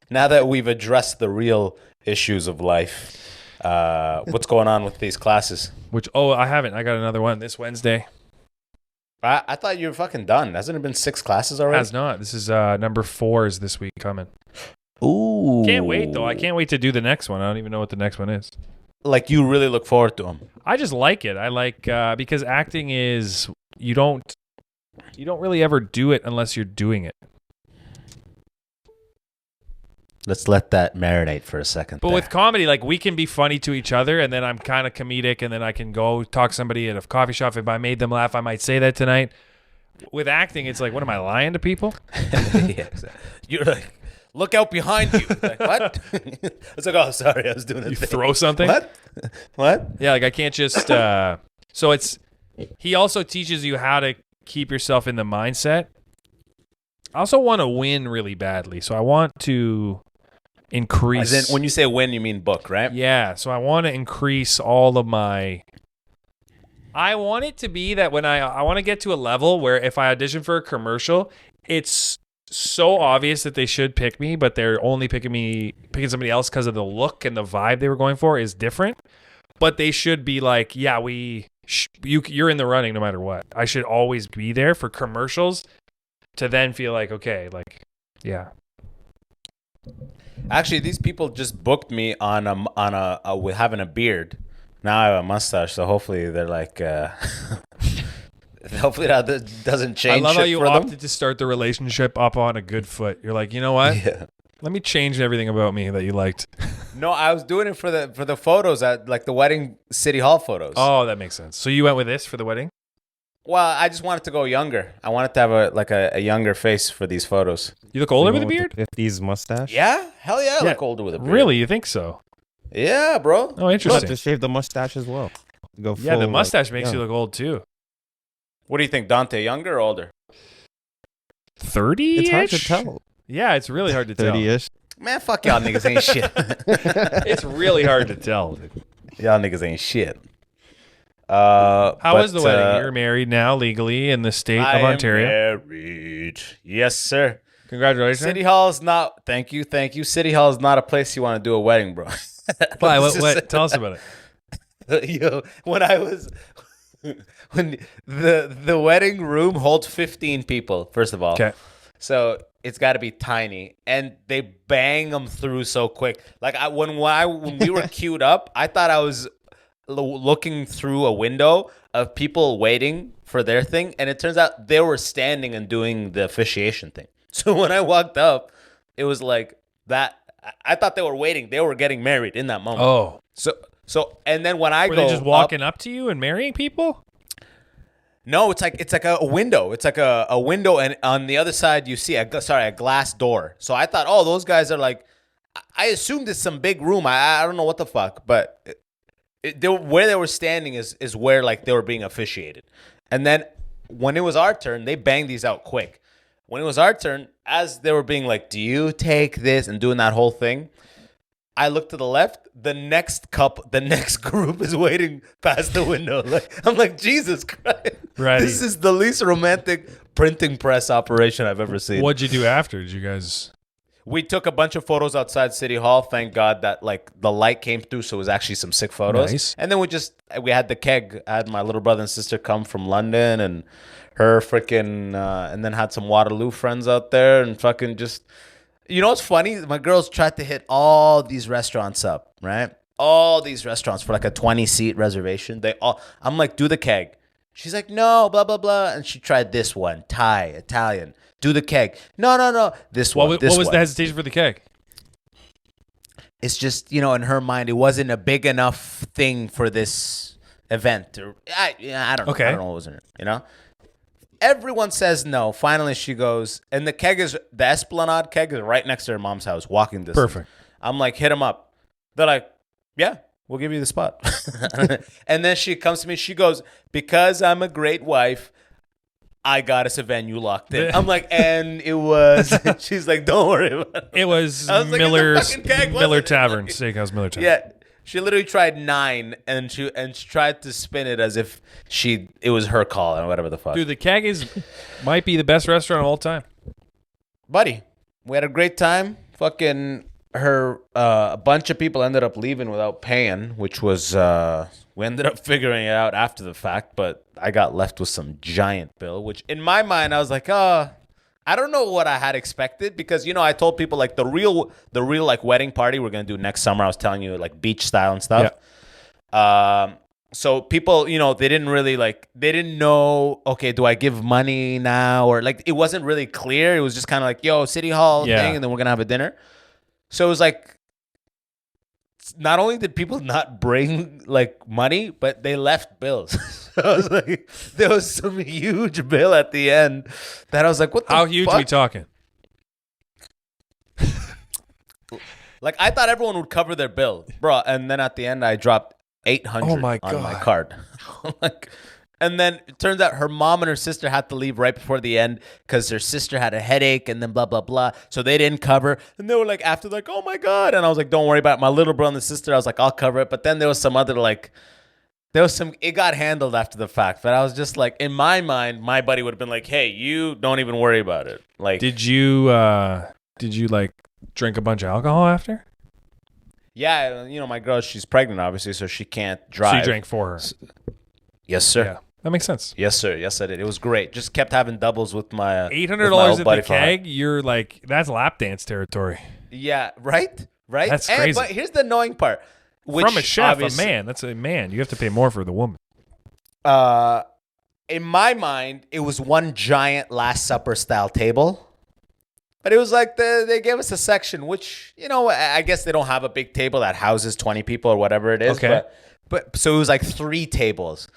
Now that we've addressed the real issues of life. What's going on with these classes? I haven't. I got another one this Wednesday. I thought you were fucking done. Hasn't it been 6 classes already? Has not. This is number 4 is this week coming. Ooh. Can't wait though. I can't wait to do the next one. I don't even know what the next one is. Like you really look forward to them. I just like it. I like because acting is you don't really ever do it unless you're doing it. Let's let that marinate for a second. But with comedy, like we can be funny to each other, and then I'm kind of comedic, and then I can go talk to somebody at a coffee shop. If I made them laugh, I might say that tonight. With acting, it's like, what am I lying to people? Yeah, you're like, look out behind you. Like, what? It's like, oh, sorry, I was doing it. You throw something? What? Yeah, like I can't just. So he also teaches you how to keep yourself in the mindset. I also want to win really badly, so I want to increase. As in, when you say win, you mean book, right? Yeah, so I want to increase all of my. I want it to be that when I want to get to a level where if I audition for a commercial, it's so obvious that they should pick me, but they're only picking somebody else because of the look and the vibe they were going for is different. But they should be like, yeah, you're in the running no matter what. I should always be there for commercials to then feel like, okay, like, yeah. Actually, these people just booked me with having a beard. Now I have a mustache, so hopefully they're like, hopefully that doesn't change. I love how you opted to start the relationship up on a good foot. You're like, you know what? Yeah. Let me change everything about me that you liked. No, I was doing it for the photos at like the wedding city hall photos. Oh, that makes sense. So you went with this for the wedding? Well, I just wanted to go younger. I wanted to have a younger face for these photos. You look older with a beard? 50s mustache? Yeah? Hell yeah, I look older with a beard. Really? You think so? Yeah, bro. Oh, interesting. Just shave the mustache as well. Go full, yeah, the mustache makes you look old too. What do you think, Dante? Younger or older? 30-ish? It's hard to tell. Yeah, it's really hard to tell. 30-ish. Man, fuck y'all niggas ain't shit. It's really hard to tell, dude. Y'all niggas ain't shit. How was the wedding? You're married now legally in the state of Ontario. Married. Yes, sir. Congratulations. City Hall is not. Thank you. City Hall is not a place you want to do a wedding, bro. Why? What? Tell us about it. Yo, when the wedding room holds 15 people. First of all, okay. So it's got to be tiny, and they bang them through so quick. Like when we were queued up, I thought I was looking through a window of people waiting for their thing, and it turns out they were standing and doing the officiation thing. So when I walked up, it was like that. I thought they were waiting. They were getting married in that moment. Oh, so and then when I were they just walking up to you and marrying people? No, it's like a window. It's like a window, and on the other side you see a glass door. So I thought, oh, those guys are like, I assumed it's some big room. I don't know what the fuck, but where they were standing is where like they were being officiated. And then when it was our turn, they banged these out quick. When it was our turn, as they were being like, do you take this, and doing that whole thing, I looked to the left. The next group is waiting past the window. Like, I'm like, Jesus Christ. Right. This is the least romantic printing press operation I've ever seen. What'd you do after? Did you guys... We took a bunch of photos outside City Hall. Thank God that like the light came through, so it was actually some sick photos. Nice. And then we had the keg. I had my little brother and sister come from London, and her freaking and then had some Waterloo friends out there, and fucking just, you know what's funny? My girls tried to hit all these restaurants up, right? All these restaurants for like a 20-seat reservation. I'm like, do the keg. She's like, no, blah blah blah, and she tried this one, Thai, Italian. Do the keg. No. This one. What was the hesitation for the keg? It's just, you know, in her mind, it wasn't a big enough thing for this event. I don't know. Okay. I don't know what was in it, you know? Everyone says no. Finally, she goes, and the Esplanade keg is right next to her mom's house, walking distance. Perfect. I'm like, hit them up. They're like, yeah, we'll give you the spot. And then she comes to me. She goes, because I'm a great wife, I got us a venue locked in. I'm like, and it was. She's like, don't worry about it. It was Miller Tavern, Steakhouse Miller Tavern. Yeah, she literally tried 9, and she tried to spin it as if it was her call and whatever the fuck. Dude, the keg might be the best restaurant of all time. Buddy, we had a great time. Fucking a bunch of people ended up leaving without paying, which was we ended up figuring it out after the fact, but I got left with some giant bill, which in my mind I was like, I don't know what I had expected, because, you know, I told people like the real like wedding party we're gonna do next summer. I was telling you, like beach style and stuff. Yeah. So people, you know, they didn't know, okay, do I give money now, or like it wasn't really clear. It was just kind of like, yo, City Hall thing, and then we're gonna have a dinner. So it was like, not only did people not bring like money, but they left bills. So I was like, there was some huge bill at the end that I was like, what the fuck? How huge are we talking? Like, I thought everyone would cover their bill, bro. And then at the end, I dropped $800 on my card. Like, and then it turns out her mom and her sister had to leave right before the end because their sister had a headache, and then blah, blah, blah. So they didn't cover. And they were like, after, like, oh my God. And I was like, don't worry about it. My little brother and sister, I was like, I'll cover it. But then there was some other, like, it got handled after the fact. But I was just like, in my mind, my buddy would have been like, hey, you don't even worry about it. Like, did you like drink a bunch of alcohol after? Yeah, you know, my girl, she's pregnant, obviously, so she can't drive. So you drank for her? Yes, sir. Yeah, that makes sense. Yes, sir. Yes, I did. It was great. Just kept having doubles with my $800 at the keg. You're like, that's lap dance territory. Yeah, right. That's crazy. But here's the annoying part. From a chef, a man. That's a man. You have to pay more for the woman. In my mind, it was one giant Last Supper style table. But it was like they gave us a section, which, you know, I guess they don't have a big table that houses 20 people or whatever it is. Okay. But so it was like 3 tables.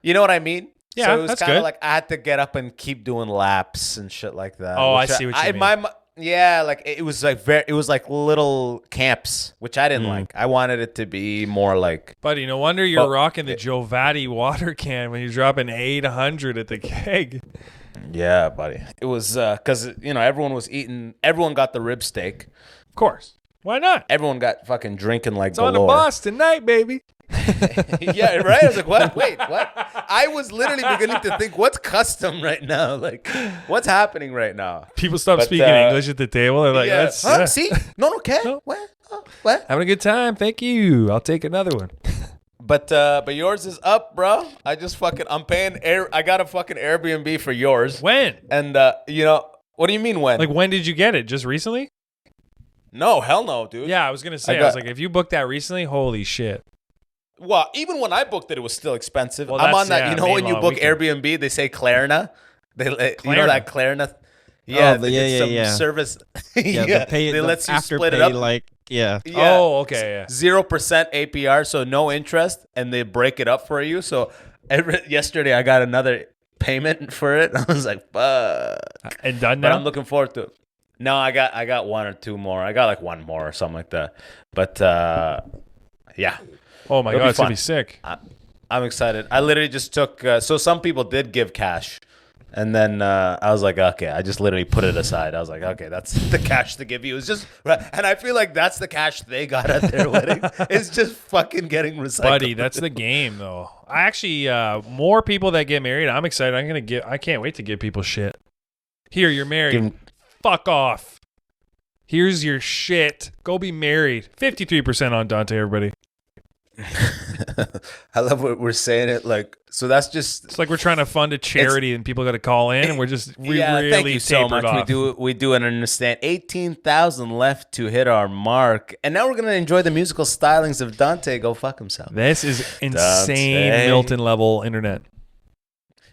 You know what I mean? Yeah, so it was that's kind good. of like I had to get up and keep doing laps and shit like that. Oh, I see what you mean. Yeah, like it was like little camps, which I didn't like. I wanted it to be more like. Buddy, no wonder you're rocking the Joe Vatti water can when you're dropping 800 at the keg. Yeah, buddy. It was because, you know, everyone was eating. Everyone got the rib steak. Of course. Why not? Everyone got fucking drinking like galore. It's on the boss tonight, baby. Yeah, right? I was like, what? Wait, what? I was literally beginning to think, what's custom right now? Like, what's happening right now? People stop speaking English at the table. They're like, yeah. See? No, okay. No. What? Having a good time. Thank you. I'll take another one. But yours is up, bro. I'm paying I got a fucking Airbnb for yours. When? And you know, What do you mean when? Like, when did you get it? Just recently? No, hell no, dude. Yeah, I was going to say, I was like, if you booked that recently, holy shit. Well, even when I booked it, it was still expensive. Well, I'm on that. You know when you book Airbnb, they say Klarna? You know that Klarna? Yeah, some service. They let you split it up. Oh, okay. 0% APR, so no interest, and they break it up for you. So yesterday I got another payment for it. I was like, fuck. And done now? But I'm looking forward to it. No, I got one or two more. I got like one more or something like that. But yeah. Oh my God, it's going to be sick. I'm excited. I literally just took, so some people did give cash. And then I was like, okay, I just literally put it aside. I was like, okay, that's the cash to give you. It's just, and I feel like that's the cash they got at their wedding. It's just fucking getting recycled. Buddy, that's the game, though. I actually, more people that get married, I'm excited. I can't wait to give people shit. Here, you're married. Fuck off. Here's your shit. Go be married. 53% on Dante, everybody. I love what we're saying it like. So that's just. It's like we're trying to fund a charity and people got to call in, and we're just really thank you so much. Off. We do understand. 18,000 left to hit our mark, and now we're gonna enjoy the musical stylings of Dante. Go fuck himself. This is insane, Dante. Milton level internet.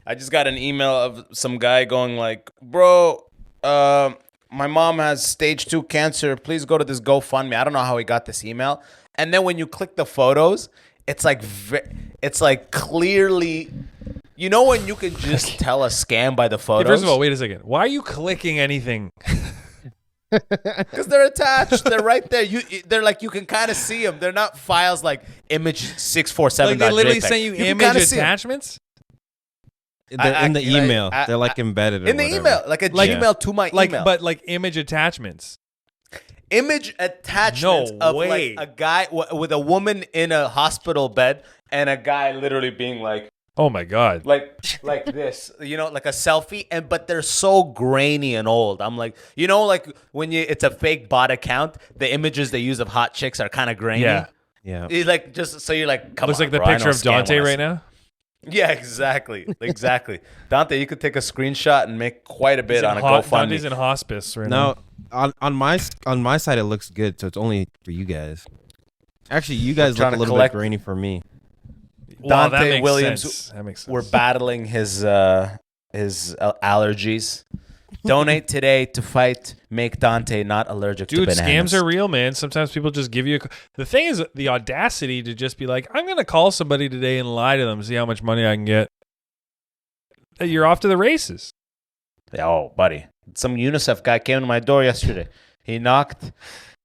I just got an email of some guy going like, "Bro, my mom has stage 2 cancer. Please go to this GoFundMe." I don't know how he got this email. And then when you click the photos, it's like clearly, you know, when you can just tell a scam by the photos. Hey, first of all, wait a second. Why are you clicking anything? Because they're attached. They're right there. They're like, you can kind of see them. They're not files like image 647. Like they literally send you image attachments. They're in the email. They're like embedded in the email, like a Gmail to my email. But like image attachments. Image attachments of like a guy with a woman in a hospital bed and a guy literally being like, oh my God, like this, you know, like a selfie, but they're so grainy and old. I'm like, you know, like when it's a fake bot account, the images they use of hot chicks are kind of grainy. Yeah. It's like just so you're like, come looks on, like the bro, picture of Dante right now. Yeah, exactly. Dante, you could take a screenshot and make quite a bit on a GoFundMe. Dante's in hospice right now. On my side it looks good, so it's only for you guys. Actually, you guys look a little bit grainy for me. Well, Dante Williams, that makes sense. We're battling his allergies. Donate today to fight. Make Dante not allergic to bananas. Scams are real, man. Sometimes people just give you the thing is the audacity to just be like, I'm going to call somebody today and lie to them, see how much money I can get. You're off to the races. Oh, buddy. Some UNICEF guy came to my door yesterday. He knocked.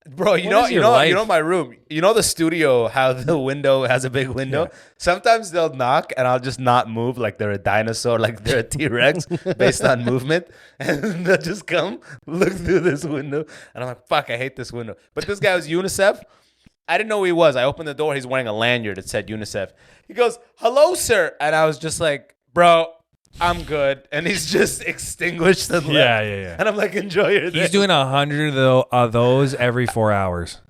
Bro, you know my room. You know the studio, how the window has a big window? Yeah. Sometimes they'll knock and I'll just not move like they're a dinosaur, like they're a T-Rex based on movement. And they'll just come, look through this window. And I'm like, fuck, I hate this window. But this guy was UNICEF. I didn't know who he was. I opened the door. He's wearing a lanyard that said UNICEF. He goes, hello, sir. And I was just like, bro, I'm good. And he's just extinguished and left. Yeah. And I'm like, enjoy your day. He's doing 100 of those every 4 hours.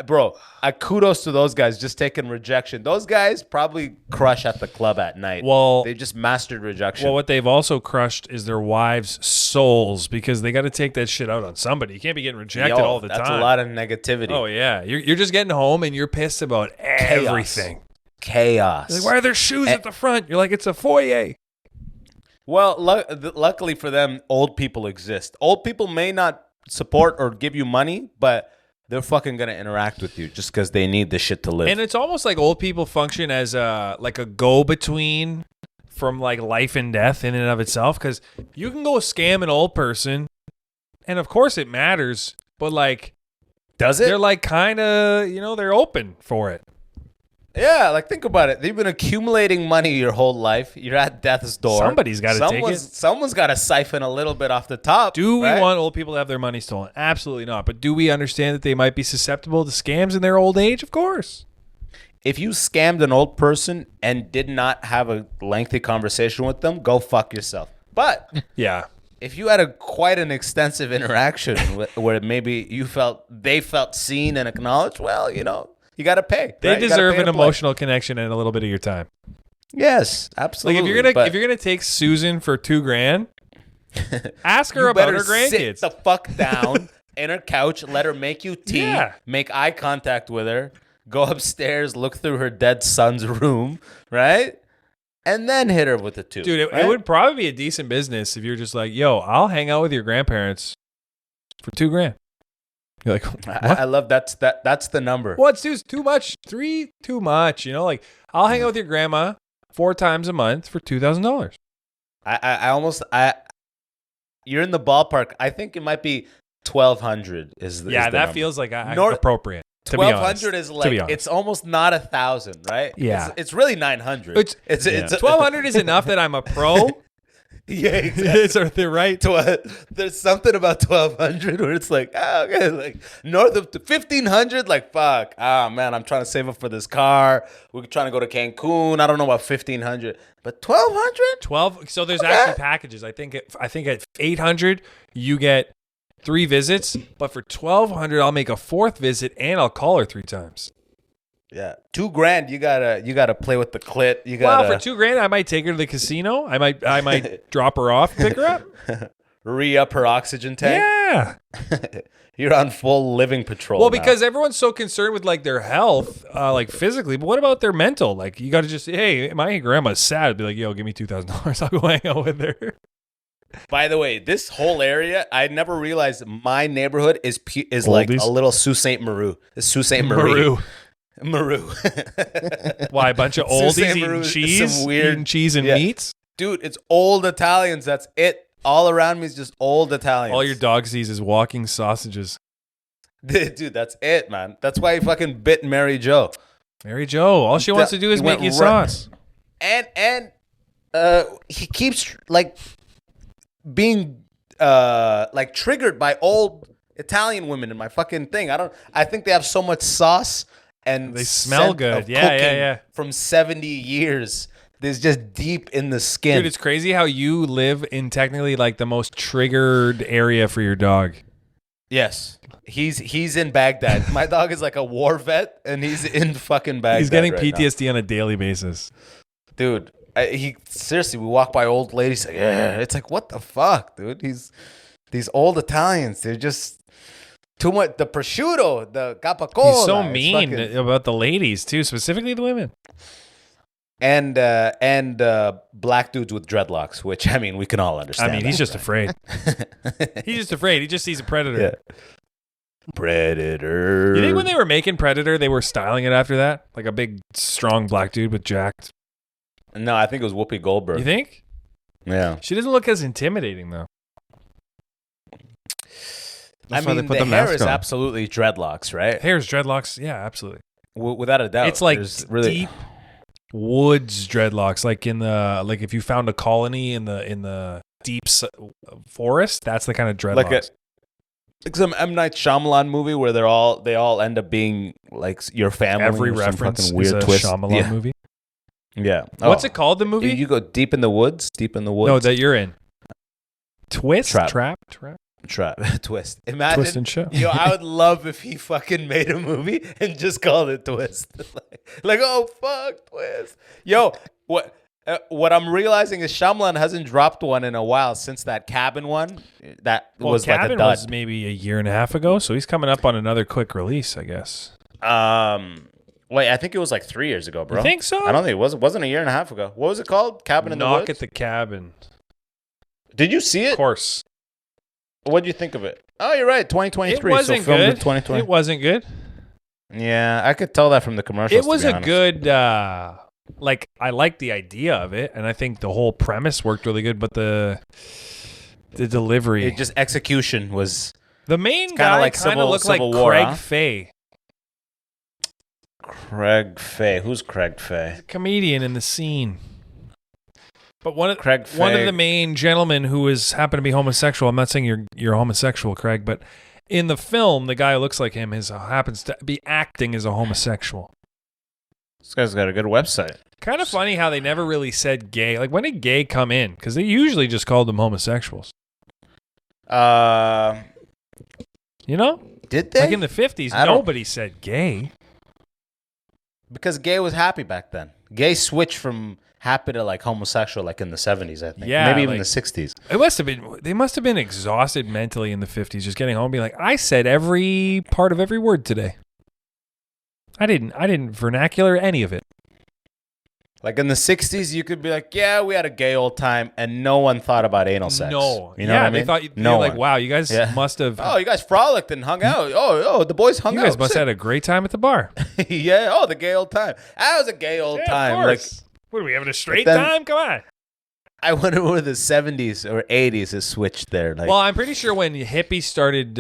Bro, kudos to those guys just taking rejection. Those guys probably crush at the club at night. Well, they just mastered rejection. Well, what they've also crushed is their wives' souls because they got to take that shit out on somebody. You can't be getting rejected all the time. That's a lot of negativity. Oh, yeah. You're just getting home and you're pissed about everything. Chaos. Like, why are there shoes at the front? You're like, it's a foyer. Well, luckily for them, old people exist. Old people may not support or give you money, but they're fucking going to interact with you just because they need the shit to live. And it's almost like old people function as a go-between from like life and death in and of itself, because you can go scam an old person, and of course it matters, but like... Does it? They're like kind of, they're open for it. Yeah, like think about it. They've been accumulating money your whole life. You're at death's door. Somebody's got to take it. Someone's got to siphon a little bit off the top. Do we want old people to have their money stolen? Absolutely not. But do we understand that they might be susceptible to scams in their old age? Of course. If you scammed an old person and did not have a lengthy conversation with them, go fuck yourself. But yeah, if you had quite an extensive interaction where maybe they felt seen and acknowledged, well, you got to pay. They deserve an emotional connection and a little bit of your time. Yes, absolutely. Like if you're gonna take Susan for $2,000, Ask her about her grandkids. Sit the fuck down in her couch. Let her make you tea. Make eye contact with her. Go upstairs. Look through her dead son's room. Right. And then hit her with the two. Dude, it would probably be a decent business if you're just like, yo, I'll hang out with your grandparents for $2,000. You're like, what? I love that's the number. What's too much? 3 too much. You know, like I'll hang out with your grandma 4 times a month for $2,000. You're in the ballpark. I think it might be 1,200 is the that number. feels like appropriate. 1,200 is like it's almost not 1,000, right? Yeah, it's really 900. It's 1,200 is enough that I'm a pro. Yeah, exactly. They're right. There's something about 1,200 where it's like, okay, like north of 1,500, like fuck. Man, I'm trying to save up for this car. We're trying to go to Cancun. I don't know about 1,500, but 1,200. 12. So there's actually packages. I think at 800 you get 3 visits, but for 1,200 I'll make a 4th visit and I'll call her 3 times. Yeah, $2,000. You gotta play with the clit. You gotta. Well, for $2,000, I might take her to the casino. I might drop her off, pick her up, re-up her oxygen tank. Yeah, you're on full living patrol. Well, now. because everyone's so concerned with like their health, like physically, but what about their mental? Like you got to just say, hey, my grandma's sad. Be like, yo, give me $2,000. I'll go hang out with her. By the way, this whole area, I never realized my neighborhood is like a little Sault Ste. Marie. Sault Ste. Marie. Why, a bunch of oldies eating cheese? Some weird eating cheese and meats? Dude, it's old Italians. That's it. All around me is just old Italians. All your dog sees is walking sausages. Dude, that's it, man. That's why he fucking bit Mary Jo. Mary Jo, all she wants to do is make you sauce. And he keeps like being like triggered by old Italian women in my fucking thing. I think they have so much sauce and they smell good. Yeah. From 70 years. There's just deep in the skin. Dude, it's crazy how you live in technically like the most triggered area for your dog. Yes. He's in Baghdad. My dog is like a war vet and he's in fucking Baghdad. He's getting PTSD on a daily basis. Dude, seriously, we walk by old ladies like, yeah. It's like, what the fuck, dude? These old Italians, they're just too much. The prosciutto, the capicola. He's so mean about the ladies too, specifically the women. And black dudes with dreadlocks, which I mean we can all understand. I mean, he's just afraid. He's just afraid. He just sees a predator. Yeah. Predator. You think when they were making Predator, they were styling it after that, like a big, strong black dude with jacked? No, I think it was Whoopi Goldberg. You think? Yeah. She doesn't look as intimidating though. I mean, the hair is absolutely dreadlocks, right? Hair is dreadlocks. Yeah, absolutely. Without a doubt. It's like deep woods dreadlocks, like if you found a colony in the deep forest, that's the kind of dreadlocks. Like some M. Night Shyamalan movie where they all end up being like your family. Every reference some weird is a twist. Shyamalan movie. Yeah. What's it called? The movie? You go deep in the woods. No, that you're in. Twist. Trap. Twist. Imagine. Twist and show. Yo, I would love if he fucking made a movie and just called it Twist. like, oh fuck, Twist. Yo, what I'm realizing is Shyamalan hasn't dropped one in a while since that Cabin one. That was like a dud. Was maybe a year and a half ago, so he's coming up on another quick release, I guess. Wait, I think it was like 3 years ago, bro. You think so? I don't think it wasn't a year and a half ago. What was it called? Cabin in the Woods? Knock at the Cabin. Did you see it? Of course. What did you think of it? Oh, you're right. 2023. It wasn't so good. 2020. It wasn't good. Yeah, I could tell that from the commercials. It was a good, like, I liked the idea of it, and I think the whole premise worked really good, but the delivery. It just execution was. The main guy kind of looked like Craig Fay. Craig Fay. Who's Craig Fay? He's a comedian in the scene. But one of the main gentlemen who happened to be homosexual. I'm not saying you're homosexual, Craig, but in the film, the guy who looks like him happens to be acting as a homosexual. This guy's got a good website. Kind of funny how they never really said gay. Like, when did gay come in? Because they usually just called them homosexuals. You know? Did they? Like in the 50s, nobody said gay. Because gay was happy back then. Gay switched from happy to like homosexual like in the 70s, I think. Yeah, maybe even the 60s. It must have been. They must have been exhausted mentally in the 50s, just getting home and being like, I said every part of every word today. I didn't vernacular any of it. Like in the 60s, you could be like, yeah, we had a gay old time, and no one thought about anal sex. No. You know what I mean? They thought, they were like, wow, you guys must have. Oh, you guys frolicked and hung out. Oh, the boys hung out. You guys must have had a great time at the bar. Yeah. Oh, the gay old time. That was a gay old time. Of course. Like, what are we having a straight time? Come on. I wonder where the 70s or 80s has switched there. Like, well, I'm pretty sure when hippies started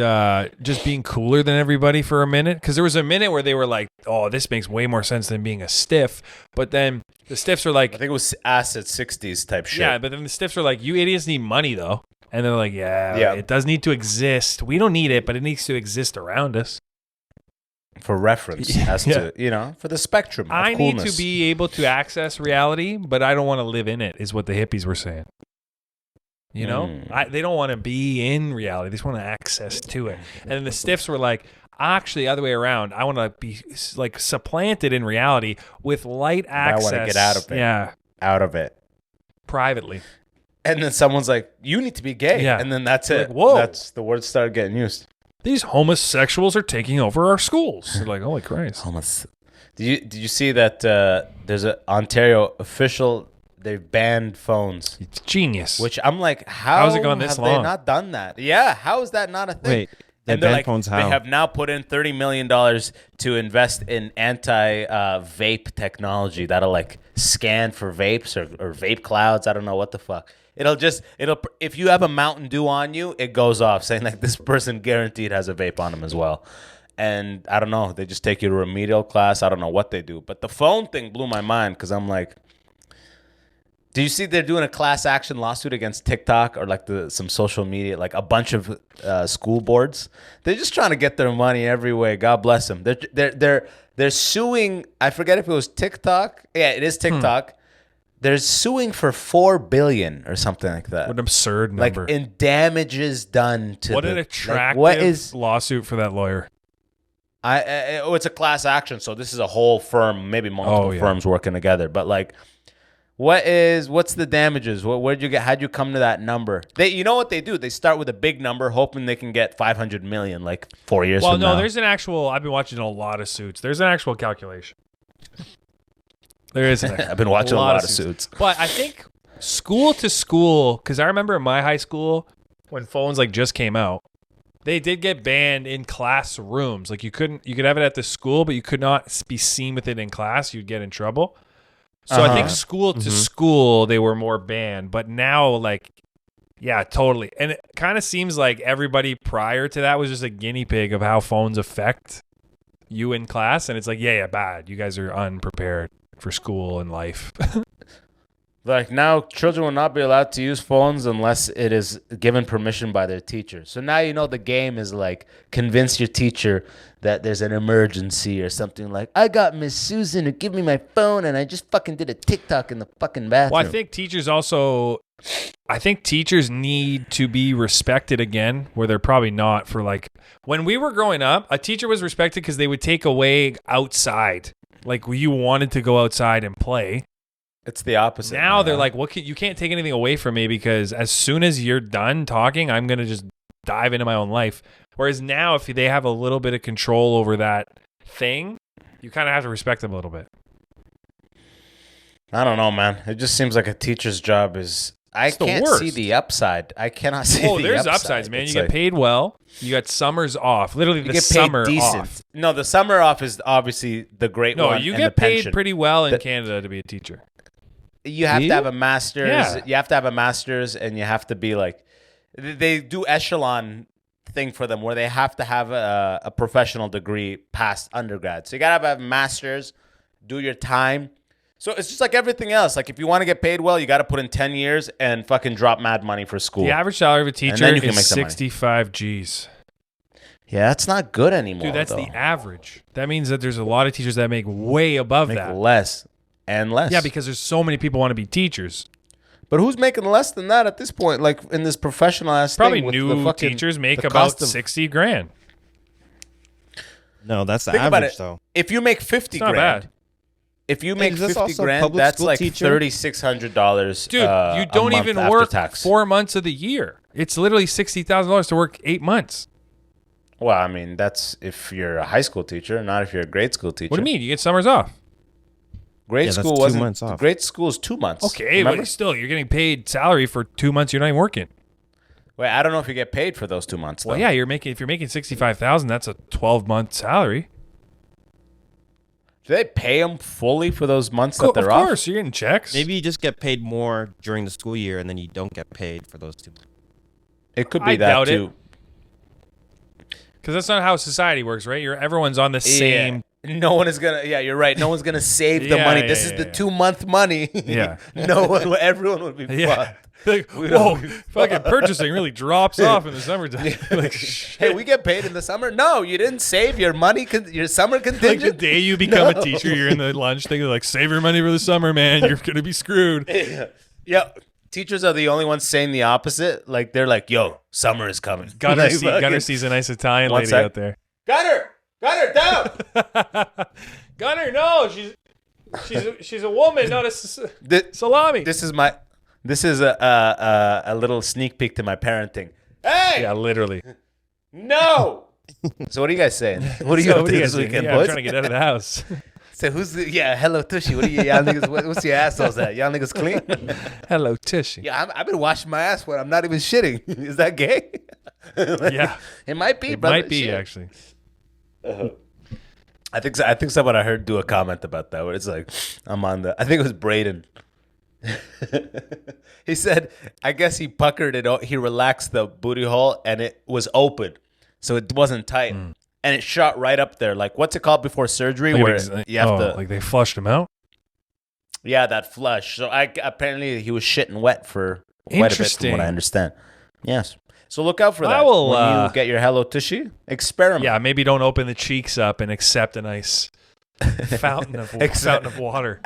just being cooler than everybody for a minute, because there was a minute where they were like, oh, this makes way more sense than being a stiff. But then the stiffs are like... I think it was acid 60s type shit. Yeah, but then the stiffs are like, you idiots need money, though. And they're like, yeah, it does need to exist. We don't need it, but it needs to exist around us. For reference, as to, you know, for the spectrum of I coolness. need to be able to access reality, but I don't want to live in it, is what the hippies were saying. You know? They don't want to be in reality. They just want to access to it. And then the stiffs were like, actually, the other way around. I want to be like supplanted in reality with light access. I want to get out of it. Yeah. Out of it. Privately. And then someone's like, you need to be gay. Yeah. And then that's it. Like, whoa. That's the words started getting used. These homosexuals are taking over our schools. They're like, holy Christ. Did you see that there's an Ontario official, they've banned phones? It's genius. Which I'm like, how's it gone this long? They not done that? Yeah, how is that not a thing? Wait, they banned phones how? They have now put in $30 million to invest in anti-vape technology that'll like scan for vapes or vape clouds. I don't know what the fuck. It'll if you have a Mountain Dew on you, it goes off saying like this person guaranteed has a vape on him as well. And I don't know, they just take you to remedial class. I don't know what they do. But the phone thing blew my mind because I'm like, do you see they're doing a class action lawsuit against TikTok or like some social media, like a bunch of school boards? They're just trying to get their money every way. God bless them. They're suing. I forget if it was TikTok. Yeah, it is TikTok. They're suing for $4 billion or something like that. What an absurd number! Like in damages done to. What an attractive lawsuit for that lawyer. It's a class action, so this is a whole firm, maybe multiple firms working together. But like, what's the damages? How'd you come to that number? You know what they do? They start with a big number, hoping they can get $500 million like 4 years from now. Well, no, there's an actual. I've been watching a lot of suits. There's an actual calculation. There is. I've been watching a lot of suits. But I think school to school, because I remember in my high school when phones like just came out, they did get banned in classrooms. Like you could have it at the school, but you could not be seen with it in class. You'd get in trouble. So I think school to school, they were more banned. But now, like, yeah, totally. And it kind of seems like everybody prior to that was just a guinea pig of how phones affect you in class. And it's like, yeah, bad. You guys are unprepared for school and life. Like now children will not be allowed to use phones unless it is given permission by their teacher. So now you know the game is like convince your teacher that there's an emergency or something like, I got Miss Susan to give me my phone and I just fucking did a TikTok in the fucking bathroom. Well, I think teachers need to be respected again, where they're probably not for like, when we were growing up, a teacher was respected because they would take away outside. Like you wanted to go outside and play. It's the opposite. Now they're like, you can't take anything away from me because as soon as you're done talking, I'm going to just dive into my own life. Whereas now, if they have a little bit of control over that thing, you kind of have to respect them a little bit. I don't know, man. It just seems like a teacher's job is... I can't see the upside. I cannot see the upside. Oh, there's upsides, man. You get paid well. You got summers off. Literally, the summer off. No, the summer off is obviously the great one. No, you get paid pretty well in Canada to be a teacher. You have to have a master's. Yeah. You have to have a master's, and you have to be like... They do echelon thing for them where they have to have a professional degree past undergrad. So you got to have a master's, do your time. So it's just like everything else. Like if you want to get paid well, you got to put in 10 years and fucking drop mad money for school. The average salary of a teacher is 65 G's. Yeah, that's not good anymore. Dude, that's the average. That means that there's a lot of teachers that make way above that. Less and less. Yeah, because there's so many people want to be teachers. But who's making less than that at this point? Like in this professional ass probably thing with new teachers make about $60,000. No, that's the average though. If you make 50 grand. Bad. If you make 50 grand, that's like $3,600. Dude, you don't even work 4 months of the year. It's literally $60,000 to work 8 months. Well, I mean, that's if you're a high school teacher, not if you're a grade school teacher. What do you mean? You get summers off. Grade school wasn't 2 months off. Grade school is 2 months. Okay, but still, you're getting paid salary for 2 months. You're not even working. Wait, I don't know if you get paid for those 2 months. Well, yeah, if you're making $65,000, that's a 12-month salary. Do they pay them fully for those months that they're off? Of course, you're getting checks. Maybe you just get paid more during the school year, and then you don't get paid for those 2 months. It could be that too. Because that's not how society works, right? Everyone's on the same. No one is gonna. Yeah, you're right. No one's gonna save the money. This is the 2 month money. Yeah. Everyone would be fucked. Like, whoa, fucking purchasing really drops off in the summertime. Like, hey, we get paid in the summer? No, you didn't save your money, your summer contingent. Like the day you become a teacher, you're in the lunch thing, like, save your money for the summer, man. You're going to be screwed. Yeah. Teachers are the only ones saying the opposite. Like, they're like, yo, summer is coming. Gunner sees a nice Italian lady out there. Gunner, down. Gunner, no, she's a woman, not a salami. This is a little sneak peek to my parenting. Hey! Yeah, literally. No! So what are you guys saying? What are you up to this weekend, boys? I'm trying to get out of the house. So hello, Tushy. What are you, y'all niggas, what's your assholes at? Y'all niggas clean? Hello, Tushy. Yeah, I've been washing my ass when I'm not even shitting. Is that gay? Yeah. It might be, brother. It might be, actually. I think someone I heard do a comment about that where it's like, I think it was Braden. He said, I guess he puckered it. He relaxed the booty hole and it was open, so it wasn't tight, and it shot right up there. Like, what's it called before surgery? Like where you have to, like, they flushed him out. Yeah, that flush. So apparently he was shitting wet for quite a bit, from what I understand. Yes. So look out for that. When you get your Hello Tushy, experiment. Yeah, maybe don't open the cheeks up and accept a nice fountain of water.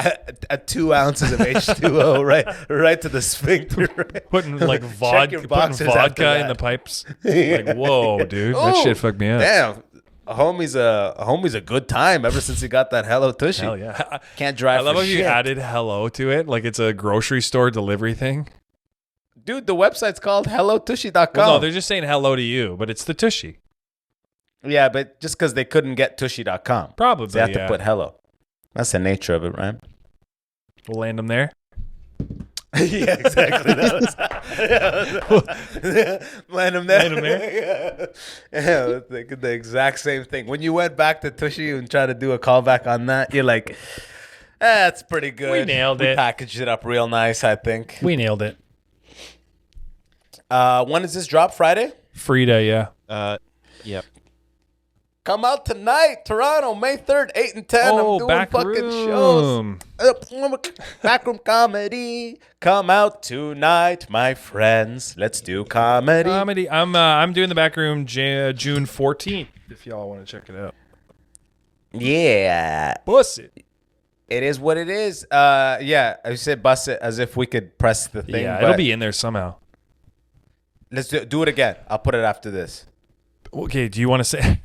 2 ounces of H2O right to the sphincter. Right? Putting like vodka in the pipes. Like, whoa, dude, that shit fucked me up. Damn, a homie's a good time ever since he got that Hello Tushy. Hell yeah, can't drive. I love how you added hello to it, like it's a grocery store delivery thing. Dude, the website's called hellotushy.com. Well, no, they're just saying hello to you, but it's the Tushy. Yeah, but just because they couldn't get tushy.com. Probably, they have to put hello. That's the nature of it, right? We'll land them there. Yeah, exactly. Land them there. Yeah, the exact same thing. When you went back to Tushy and tried to do a callback on that, you're like, that's pretty good. We nailed it. Packaged it up real nice, I think. We nailed it. When does this drop? Friday? Frida, yeah. Yep. Come out tonight, Toronto, May 3rd, 8 and 10. Oh, I'm doing fucking shows. Backroom comedy. Come out tonight, my friends. Let's do comedy. I'm doing the backroom June 14th, if y'all want to check it out. Yeah. Bust it. It is what it is. Yeah, I said bust it as if we could press the thing. Yeah, it'll be in there somehow. Let's do it again. I'll put it after this. Okay, do you want to say anything?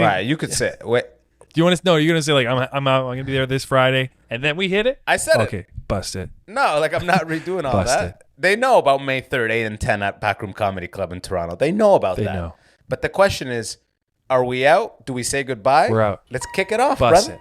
Right, you could say it. Wait. Do you want to? No, you're gonna say like I'm out. I'm gonna be there this Friday, and then we hit it. I said it. Okay, bust it. No, like I'm not redoing all that. They know about May 3rd, 8 and 10 at Backroom Comedy Club in Toronto. They know about that. They know. But the question is, are we out? Do we say goodbye? We're out. Let's kick it off, Bust brother. it.